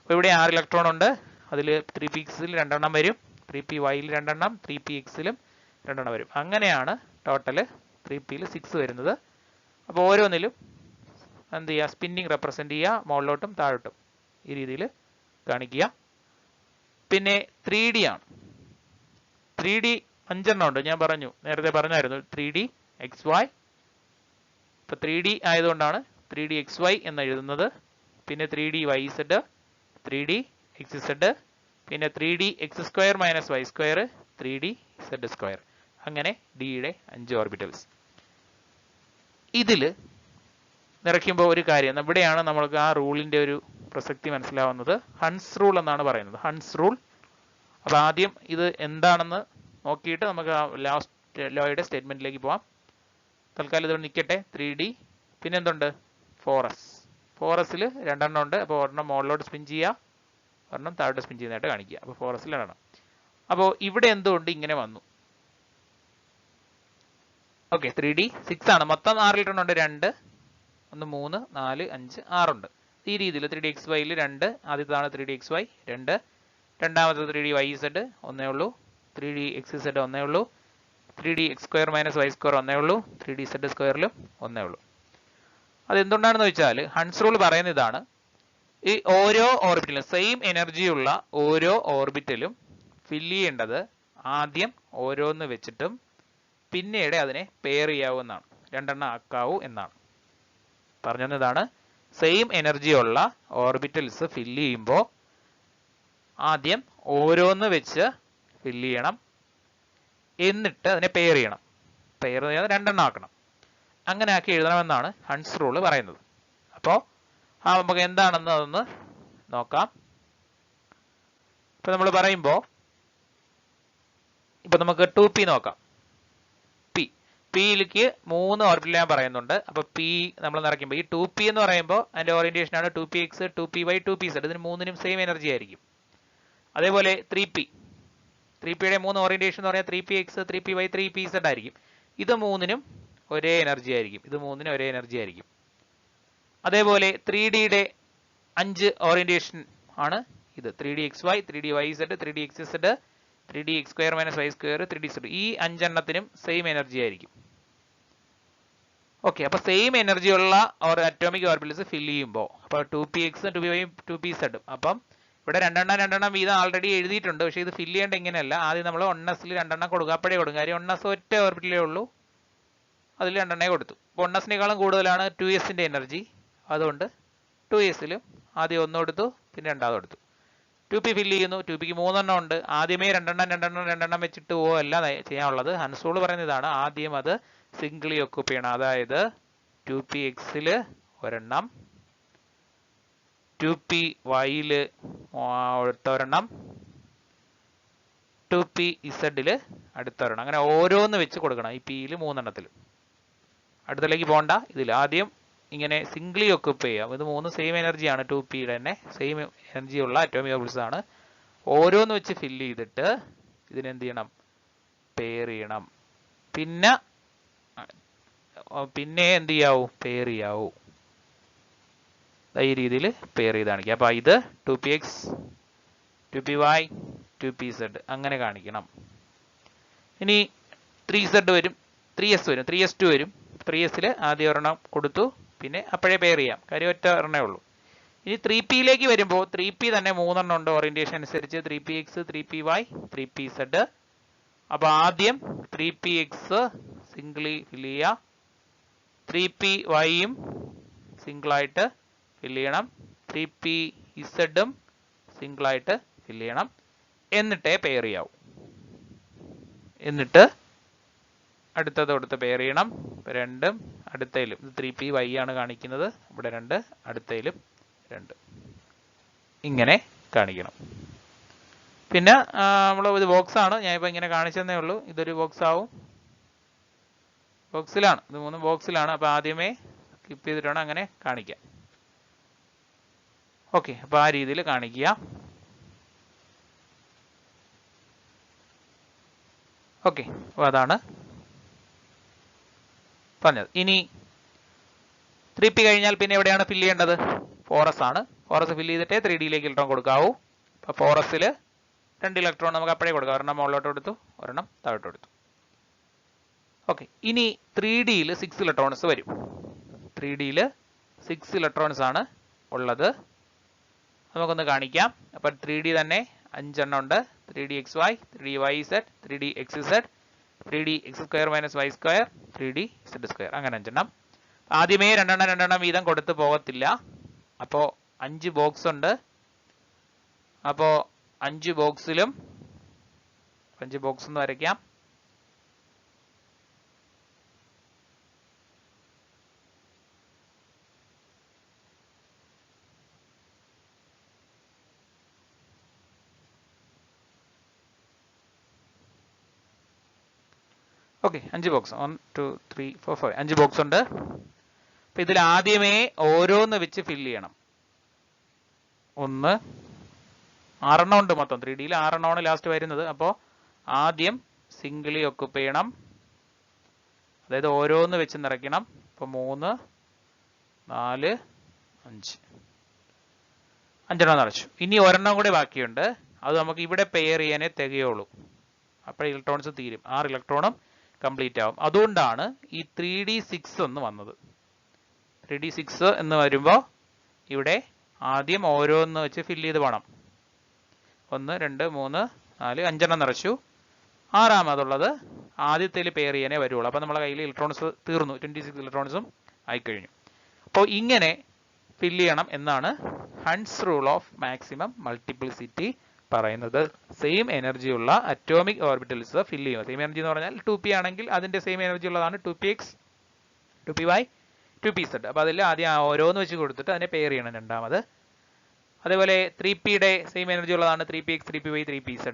അപ്പോൾ ഇവിടെ 6 ഇലക്ട്രോൺ ഉണ്ട്. അതിൽ 3pxൽ 2 എണ്ണം വരും, 3pyൽ 2 എണ്ണം, 3pxലും 2 എണ്ണം വരും. അങ്ങനെയാണ് ടോട്ടൽ 3pയിൽ 6 വരുന്നത്. അപ്പോൾ ഓരോന്നിലും എന്ത് ചെയ്യുക, സ്പിന്നിങ് റെപ്രസെന്റ് ചെയ്യുക, മുകളിലോട്ടും താഴോട്ടും ഈ രീതിയിൽ കാണിക്കുക. പിന്നെ 3D ആണ്. 3D 5 ഉണ്ട്, ഞാൻ നേരത്തെ പറഞ്ഞായിരുന്നു 3D XY. ഇപ്പൊ 3D ആയതുകൊണ്ടാണ് 3D XY എന്ന് എഴുതുന്നത്. പിന്നെ 3D YZ, 3D XZ, പിന്നെ 3D X² - Y², 3D Z². അങ്ങനെ ഡിയുടെ 5 ഓർബിറ്റൽസ്. ഇതിൽ നിറയ്ക്കുമ്പോൾ ഒരു കാര്യം, ഇവിടെയാണ് നമ്മൾക്ക് ആ റൂളിന്റെ ഒരു പ്രസക്തി മനസ്സിലാവുന്നത്. ഹൺസ് റൂൾ എന്നാണ് പറയുന്നത്. Hund's rule. അപ്പോൾ ആദ്യം ഇത് എന്താണെന്ന് നോക്കിയിട്ട് നമുക്ക് ലാസ്റ്റ് ലോയുടെ സ്റ്റേറ്റ്മെന്റിലേക്ക് പോവാം. തൽക്കാലം ഇതുകൊണ്ട് നിൽക്കട്ടെ. 3D. പിന്നെ എന്തുണ്ട്? 4S. 4Sൽ 2 ഉണ്ട്. അപ്പോൾ ഒരെണ്ണം മുകളിലോട്ട് സ്പിൻ ചെയ്യുക, ഒരെണ്ണം താഴോട്ട് സ്പിൻ ചെയ്യുന്നതായിട്ട് കാണിക്കുക. അപ്പോൾ 4Sൽ 2. അപ്പോൾ ഇവിടെ എന്തുകൊണ്ട് ഇങ്ങനെ വന്നു? ഓക്കെ, 3D 6 ആണ്. മൊത്തം 6 ഉണ്ട്. 2, 1, 3, 4, 5, 6 ഉണ്ട്. ഈ രീതിയിൽ 3D XYയിൽ 2. ആദ്യത്തേതാണ് 3D XY 2. രണ്ടാമത്തെ 3D YZ 1 ഉള്ളൂ. 3D XZ 1 ഉള്ളൂ. 3D X² - Y² 1 ഉള്ളൂ. 3D Z²ലും 1 ഉള്ളൂ. അതെന്തുകൊണ്ടാണെന്ന് വെച്ചാൽ ഹൺസ് റൂൾ പറയുന്ന ഇതാണ്. ഈ ഓരോ ഓർബിറ്റലും സെയിം എനർജിയുള്ള ഓരോ ഓർബിറ്റലും ഫില്ല് ചെയ്യേണ്ടത് ആദ്യം ഓരോന്ന് വെച്ചിട്ടും പിന്നീട് അതിനെ പെയർ ചെയ്യാവുന്നതാണ്, 2 എണ്ണം ആക്കാവൂ എന്നാണ് പറഞ്ഞതാണ്. സെയിം എനർജിയുള്ള ഓർബിറ്റൽസ് ഫില്ല് ചെയ്യുമ്പോൾ ആദ്യം ഓരോന്ന് വെച്ച് ഫില്ല് ചെയ്യണം, എന്നിട്ട് അതിനെ പെയർ ചെയ്യണം. പെയർ ചെയ്യാതെ 2 എണ്ണം ആക്കണം. അങ്ങനെ ആക്കി എഴുതണമെന്നാണ് ഹൺസ് റൂൾ പറയുന്നത്. അപ്പോൾ നമുക്ക് എന്താണെന്ന് അതൊന്ന് നോക്കാം. ഇപ്പൊ നമ്മൾ പറയുമ്പോൾ ഇപ്പൊ നമുക്ക് 2P നോക്കാം. പിയിലേക്ക് 3 ഓർബിറ്റൽ ഞാൻ പറയുന്നുണ്ട്. അപ്പൊ പി നമ്മൾ നിറയ്ക്കുമ്പോൾ ഈ 2P എന്ന് പറയുമ്പോൾ അതിന്റെ ഓറിയന്റേഷൻ ആണ് 2PX, 2PY, 2PZ. ഇതിന് മൂന്നിനും സെയിം എനർജി ആയിരിക്കും. അതേപോലെ 3Pയുടെ 3 ഓറിയന്റേഷൻ എന്ന് പറഞ്ഞാൽ 3PX, 3PY, 3PZ ആയിരിക്കും. ഇത് മൂന്നിനും ഒരേ എനർജി ആയിരിക്കും. ഇത് മൂന്നിനും ഒരേ എനർജി ആയിരിക്കും. അതേപോലെ 3Dയുടെ 5 ഓറിയന്റേഷൻ ആണ് ഇത്. 3D XY, 3D YZ, 3D XZ, 3D X² - Y², 3D Z. ഈ 5 എണ്ണത്തിനും സെയിം എനർജി ആയിരിക്കും. ഓക്കെ, അപ്പൊ സെയിം എനർജി ഉള്ള അറ്റോമിക് ഓർബിറ്റൽസ് ഫില്ല് ചെയ്യുമ്പോൾ അപ്പൊ 2PX, 2PY, 2PZ. അപ്പം ഇവിടെ 2 എണ്ണം വീതം ആൾറെഡി എഴുതിയിട്ടുണ്ട്. പക്ഷെ ഇത് ഫില്ല് ചെയ്യേണ്ട ഇങ്ങനെയല്ല. ആദ്യം നമ്മൾ 1Sൽ 2 എണ്ണം കൊടുക്കുക, അപ്പോഴേ കൊടുക്കും. കാര്യം 1S ഒറ്റ ഓർബിറ്റലേ ഉള്ളൂ, അതിൽ 2 എണ്ണേ കൊടുത്തു. 1Sനേക്കാളും കൂടുതലാണ് 2Sന്റെ എനർജി. അതുകൊണ്ട് 2Sലും ആദ്യം 1 കൊടുത്തു, പിന്നെ 2 കൊടുത്തു. 2P ഫില്ല് ചെയ്യുന്നു. 2Pക്ക് 3 എണ്ണം ഉണ്ട്. ആദ്യമേ 2 എണ്ണം വെച്ചിട്ട് അല്ല ചെയ്യാനുള്ളത്. ഹൺസ് റൂൾ പറയുന്ന ഇതാണ്. ആദ്യം അത് സിംഗിളി ഒക്കുപ്പ് ചെയ്യണം. അതായത് 2PXൽ ഒരെണ്ണം, 2PYൽ അടുത്തൊരെണ്ണം, 2PZൽ അടുത്തൊരെണ്ണം. അങ്ങനെ ഓരോന്ന് വെച്ച് കൊടുക്കണം. ഈ പിയിൽ 3 എണ്ണത്തിൽ. അടുത്തലേക്ക് പോകണ്ട. ഇതിൽ ആദ്യം ഇങ്ങനെ സിംഗിളി ഒക്കുപ്പ് ചെയ്യാം. ഇത് 3 സെയിം എനർജിയാണ്. 2Pയുടെ തന്നെ സെയിം എനർജി ഉള്ള അറ്റോമിക് ഓർബിറ്റൽസ് ആണ്. ഓരോന്ന് വെച്ച് ഫില്ല് ചെയ്തിട്ട് ഇതിനെന്ത് ചെയ്യണം? പെയർ ചെയ്യണം. പിന്നെ എന്ത് ചെയ്യാവൂ? പെയർ ചെയ്യാവൂ. ഈ രീതിയിൽ പെയർ ചെയ്ത് കാണിക്കുക. അപ്പൊ ഇത് 2PX, 2PY, 2PZ അങ്ങനെ കാണിക്കണം. ഇനി 3Z വരും, 3S വരും, 3S2 വരും. 3Sൽ ആദ്യം ഒരെണ്ണം കൊടുത്തു, പിന്നെ അപ്പോഴേ പെയർ ചെയ്യാം. കാര്യം ഒറ്റ ഒരെണ്ണേ ഉള്ളൂ. ഇനി 3Pയിലേക്ക് വരുമ്പോൾ 3P തന്നെ 3 എണ്ണം ഉണ്ട് ഓറിയന്റേഷൻ അനുസരിച്ച്. 3PX, 3PY, 3PZ. അപ്പൊ ആദ്യം 3PX സിംഗിളി ഫില്ല് ചെയ്യുക, 3PYയും സിംഗിളായിട്ട് ഫില്ല് ചെയ്യണം, 3PZും സിംഗിളായിട്ട് ഫില്ല് ചെയ്യണം. എന്നിട്ടേ പെയർ ചെയ്യാവൂ. എന്നിട്ട് അടുത്തത് കൊടുത്ത് പെയർ ചെയ്യണം. 2 അടുത്തയിലും. ഇത് 3PY ആണ് കാണിക്കുന്നത്. ഇവിടെ 2, അടുത്തയിലും 2. ഇങ്ങനെ കാണിക്കണം. പിന്നെ നമ്മൾ ഇത് ബോക്സ് ആണ്. ഞാൻ ഇപ്പൊ ഇങ്ങനെ കാണിച്ചതേ ഉള്ളൂ. ഇതൊരു ബോക്സ് ആവും. ബോക്സിലാണ്. ഇത് 3 ബോക്സിലാണ്. അപ്പൊ ആദ്യമേ സ്കിപ്പ് ചെയ്തിട്ടാണ് അങ്ങനെ കാണിക്കാം. ഓക്കെ, അപ്പൊ ആ രീതിയിൽ കാണിക്കുക. ഓക്കെ, അപ്പൊ അതാണ് പറഞ്ഞത്. ഇനി 3P കഴിഞ്ഞാൽ പിന്നെ എവിടെയാണ് ഫില്ല് ചെയ്യേണ്ടത്? 4S ആണ്. 4S ഫില്ല് ചെയ്തിട്ടേ 3Dയിലേക്ക് ഇലക്ട്രോൺ കൊടുക്കാവൂ. അപ്പൊ 4Sൽ 2 ഇലക്ട്രോൺ നമുക്ക് അപ്പോഴേ കൊടുക്കാം. ഒരെണ്ണം മുകളിലോട്ട് കൊടുത്തു, ഒരെണ്ണം താഴോട്ട് കൊടുത്തു. ഓക്കെ, ഇനി 3Dയിൽ 6 ഇലക്ട്രോൺസ് വരും. 3Dയിൽ 6 ഇലക്ട്രോൺസ് ആണ് ഉള്ളത്. നമുക്കൊന്ന് കാണിക്കാം. അപ്പോൾ 3D തന്നെ 5 എണ്ണം ഉണ്ട്. 3DXY, 3DYZ, 3DXZ, 3DX² - Y², 3DZ², അങ്ങനെ 5 എണ്ണം. ആദ്യമേ രണ്ടെണ്ണം വീതം കൊടുത്ത് പോകത്തില്ല. അപ്പോൾ 5 ബോക്സ് ഉണ്ട്. അപ്പോൾ 5 ബോക്സിലും 5 ബോക്സ് ഒന്ന് വരയ്ക്കാം. ഓക്കെ, 5 ബോക്സ് 1 2 3 4 5 5 ബോക്സ് ഉണ്ട്. അപ്പൊ ഇതിൽ ആദ്യമേ ഓരോന്ന് വെച്ച് ഫില്ല് ചെയ്യണം. 1 6 എണ്ണം ഉണ്ട് മൊത്തം. 3Dയിൽ 6 എണ്ണമാണ് ലാസ്റ്റ് വരുന്നത്. അപ്പോൾ ആദ്യം സിംഗിളി ഒക്കുപ്പൈ ചെയ്യണം. അതായത് ഓരോന്ന് വെച്ച് നിറയ്ക്കണം. അപ്പോൾ 3 4 5 5 നിറച്ചു. ഇനി ഒരെണ്ണം കൂടെ ബാക്കിയുണ്ട്. അത് നമുക്ക് ഇവിടെ പെയർ ചെയ്യാനേ തികയുള്ളൂ. അപ്പോൾ ഇലക്ട്രോൺസ് തീരും. 6 ഇലക്ട്രോണും കംപ്ലീറ്റ് ആവും. അതുകൊണ്ടാണ് ഈ 3D6 എന്ന് വന്നത്. 3D6 എന്ന് വരുമ്പോൾ ഇവിടെ ആദ്യം ഓരോന്ന് വെച്ച് ഫില്ല് ചെയ്ത് പോകണം. 1 2 3 4 5 നിറച്ചു. ആറാമതുള്ളത് ആദ്യത്തേൽ പെയർ ചെയ്യാനേ വരുള്ളൂ. അപ്പോൾ നമ്മളെ കയ്യിൽ ഇലക്ട്രോൺസ് തീർന്നു. 26 ഇലക്ട്രോൺസും ആയിക്കഴിഞ്ഞു. അപ്പോൾ ഇങ്ങനെ ഫില്ല് ചെയ്യണം എന്നാണ് Hund's rule of maximum multiplicity പറയുന്നത്. സെയിം എനർജി ഉള്ള അറ്റോമിക് ഓർബിറ്റൽസ് ഫില്ല് ചെയ്യും. സെയിം എനർജി എന്ന് പറഞ്ഞാൽ 2p ആണെങ്കിൽ അതിന്റെ സെയിം എനർജി ഉള്ളതാണ് 2px, 2py, 2pz. അപ്പോൾ അതിൽ ആദ്യം ഓരോന്ന് വെച്ച് കൊടുത്തിട്ട് അതിനെ പെയർ ചെയ്യണം രണ്ടാമത്. അതേപോലെ 3pയുടെ സെയിം എനർജി ഉള്ളതാണ് 3px, 3py, 3pz.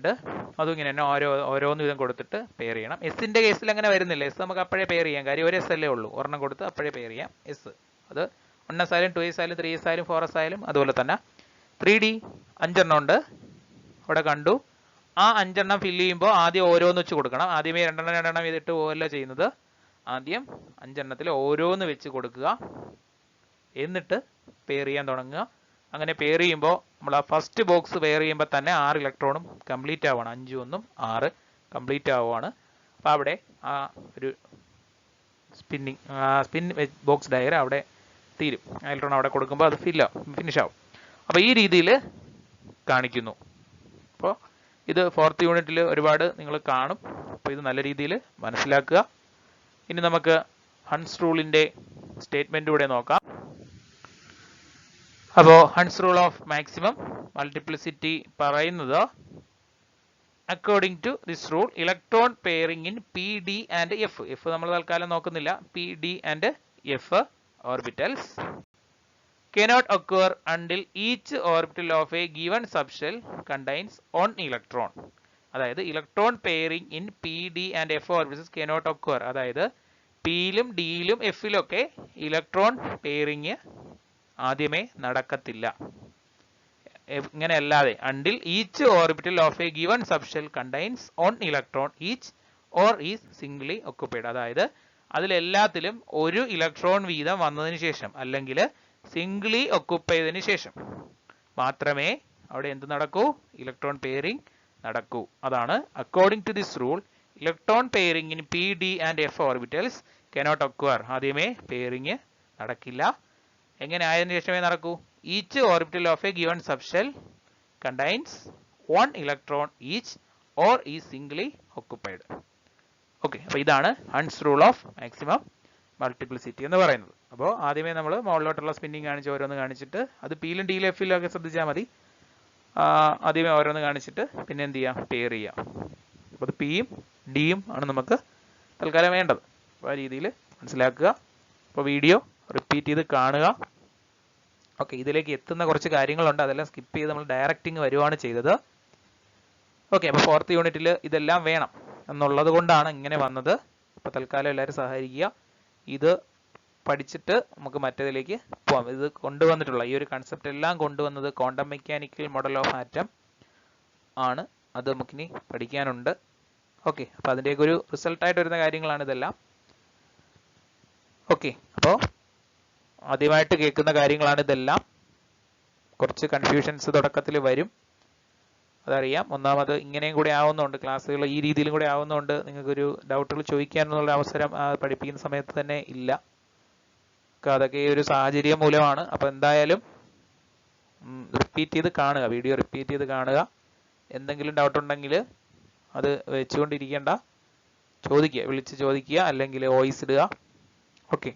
അതും ഇങ്ങനെ തന്നെ ഓരോന്ന് വിധം കൊടുത്തിട്ട് പെയർ ചെയ്യണം. എസിന്റെ കേസിൽ അങ്ങനെ വരുന്നില്ല. എസ് നമുക്ക് അപ്പോഴേ പെയർ ചെയ്യാം. കാര്യം ഒരു എസ് അല്ലേ ഉള്ളൂ. ഒരെണ്ണം കൊടുത്ത് അപ്പോഴേ പെയർ ചെയ്യാം എസ്. അത് 1s ആയാലും 2s ആയാലും 3s ആയാലും 4s ആയാലും അതുപോലെ തന്നെ. 3D 5 എണ്ണം ഉണ്ട് അവിടെ കണ്ടു. ആ 5 എണ്ണം ഫില്ല് ചെയ്യുമ്പോൾ ആദ്യം ഓരോന്ന് വെച്ച് കൊടുക്കണം. ആദ്യമേ രണ്ടെണ്ണം ചെയ്തിട്ട് പോകല്ല ചെയ്യുന്നത്. ആദ്യം 5 എണ്ണത്തിൽ ഓരോന്ന് വെച്ച് കൊടുക്കുക. എന്നിട്ട് പെയർ ചെയ്യാൻ തുടങ്ങുക. അങ്ങനെ പെയർ ചെയ്യുമ്പോൾ നമ്മൾ ആ ഫസ്റ്റ് ബോക്സ് പെയർ ചെയ്യുമ്പോൾ തന്നെ 6 ഇലക്ട്രോണും കംപ്ലീറ്റ് ആവുകയാണ്. 5 1 6 കംപ്ലീറ്റ് ആവുകയാണ്. അപ്പോൾ അവിടെ ആ ഒരു സ്പിൻ ബോക്സ് ഡയഗ്രം അവിടെ തീരും. ഇലക്ട്രോൺ അവിടെ കൊടുക്കുമ്പോൾ അത് ഫിനിഷ് ആവും. അപ്പോൾ ഈ രീതിയിൽ കാണിക്കുന്നു. അപ്പോൾ ഇത് 4th യൂണിറ്റിൽ ഒരുപാട് നിങ്ങൾ കാണും. അപ്പോൾ ഇത് നല്ല രീതിയിൽ മനസ്സിലാക്കുക. ഇനി നമുക്ക് ഹൺസ് റൂളിന്റെ സ്റ്റേറ്റ്മെന്റ് കൂടെ നോക്കാം. അപ്പോൾ Hund's rule of maximum multiplicity പറയുന്നത് according to this rule electron pairing in PD and F നമ്മൾ തൽക്കാലം നോക്കുന്നില്ല. PD and F orbitals cannot occur until each orbital of a given subshell contains one electron. അതായത് electron pairing in PD and F orbitals cannot occur. അതായത് Pയിലും Dയിലും Fയിലും ഒക്കെ electron pairing ആദ്യമേ നടക്കത്തില്ല. ഇങ്ങനെ അല്ലാതെ until each orbital of a given subshell contains one electron each or is singly occupied. അതായത് അതിലെല്ലാത്തിലും ഒരു electron വീതം വന്നതിന് ശേഷം അല്ലെങ്കിൽ സിംഗിളി ഒക്കുപ്പൈ ചെയ്തതിന് ശേഷം മാത്രമേ അവിടെ എന്ത് നടക്കൂ? ഇലക്ട്രോൺ പെയറിംഗ് നടക്കൂ. അതാണ് according to this rule electron pairing in PD and F orbitals cannot occur. ആദ്യമേ പെയറിംഗ് നടക്കില്ല. എങ്ങനെ ആയതിനു ശേഷമേ നടക്കൂ? Each orbital of a given subshell contains one electron each or is singly occupied. Okay, അപ്പോൾ ഇതാണ് Hund's rule of maximum multiplicity എന്ന് പറയുന്നത്. അപ്പോൾ ആദ്യമേ നമ്മൾ മുകളിലോട്ടുള്ള സ്പിന്നിങ് കാണിച്ച് ഓരോന്ന് കാണിച്ചിട്ട് അത് Pയിലും Dയിലും Fയിലും ഒക്കെ ശ്രദ്ധിച്ചാൽ മതി. ആദ്യമേ ഓരോന്ന് കാണിച്ചിട്ട് പിന്നെ എന്ത് ചെയ്യാം? പെയർ ചെയ്യാം. അപ്പോൾ അത് Pയും Dയും ആണ് നമുക്ക് തൽക്കാലം വേണ്ടത്. അപ്പോൾ ആ രീതിയിൽ മനസ്സിലാക്കുക. അപ്പോൾ വീഡിയോ റിപ്പീറ്റ് ചെയ്ത് കാണുക. ഓക്കെ, ഇതിലേക്ക് എത്തുന്ന കുറച്ച് കാര്യങ്ങളുണ്ട്. അതെല്ലാം സ്കിപ്പ് ചെയ്ത് നമ്മൾ ഡയറക്റ്റിംഗ് വരുവാണ് ചെയ്തത്. ഓക്കെ, അപ്പോൾ 4th യൂണിറ്റിൽ ഇതെല്ലാം വേണം എന്നുള്ളത് കൊണ്ടാണ് ഇങ്ങനെ വന്നത്. അപ്പോൾ തൽക്കാലം എല്ലാവരും സഹകരിക്കുക. ഇത് പഠിച്ചിട്ട് നമുക്ക് മറ്റേതിലേക്ക് പോകാം. ഇത് കൊണ്ടുവന്നിട്ടുള്ള ഈ ഒരു കൺസെപ്റ്റ് എല്ലാം കൊണ്ടുവന്നത് quantum mechanical model of atom ആണ്. അത് നമുക്കിനി പഠിക്കാനുണ്ട്. ഓക്കെ, അപ്പോൾ അതിൻ്റെയൊക്കെ ഒരു റിസൾട്ടായിട്ട് വരുന്ന കാര്യങ്ങളാണ് ഇതെല്ലാം. ഓക്കെ, അപ്പോൾ ആദ്യമായിട്ട് കേൾക്കുന്ന കാര്യങ്ങളാണ് ഇതെല്ലാം. കുറച്ച് കൺഫ്യൂഷൻസ് തുടക്കത്തിൽ വരും, അതറിയാം. ഒന്നാമത് ഇങ്ങനെയും കൂടെ ആവുന്നതുകൊണ്ട് ക്ലാസ്സുകൾ ഈ രീതിയിലും കൂടെ ആവുന്നതുകൊണ്ട് നിങ്ങൾക്കൊരു ഡൗട്ടുകൾ ചോദിക്കാനുള്ള അവസരം പഠിപ്പിക്കുന്ന സമയത്ത് തന്നെ ഇല്ല. അതൊക്കെ ഈ ഒരു സാഹചര്യം മൂലമാണ്. അപ്പോൾ എന്തായാലും റിപ്പീറ്റ് ചെയ്ത് കാണുക, വീഡിയോ റിപ്പീറ്റ് ചെയ്ത് കാണുക. എന്തെങ്കിലും ഡൗട്ട് ഉണ്ടെങ്കിൽ അത് വെച്ചുകൊണ്ടിരിക്കേണ്ട, ചോദിക്കുക, വിളിച്ച് ചോദിക്കുക, അല്ലെങ്കിൽ വോയിസ് ഇടുക. ഓക്കെ.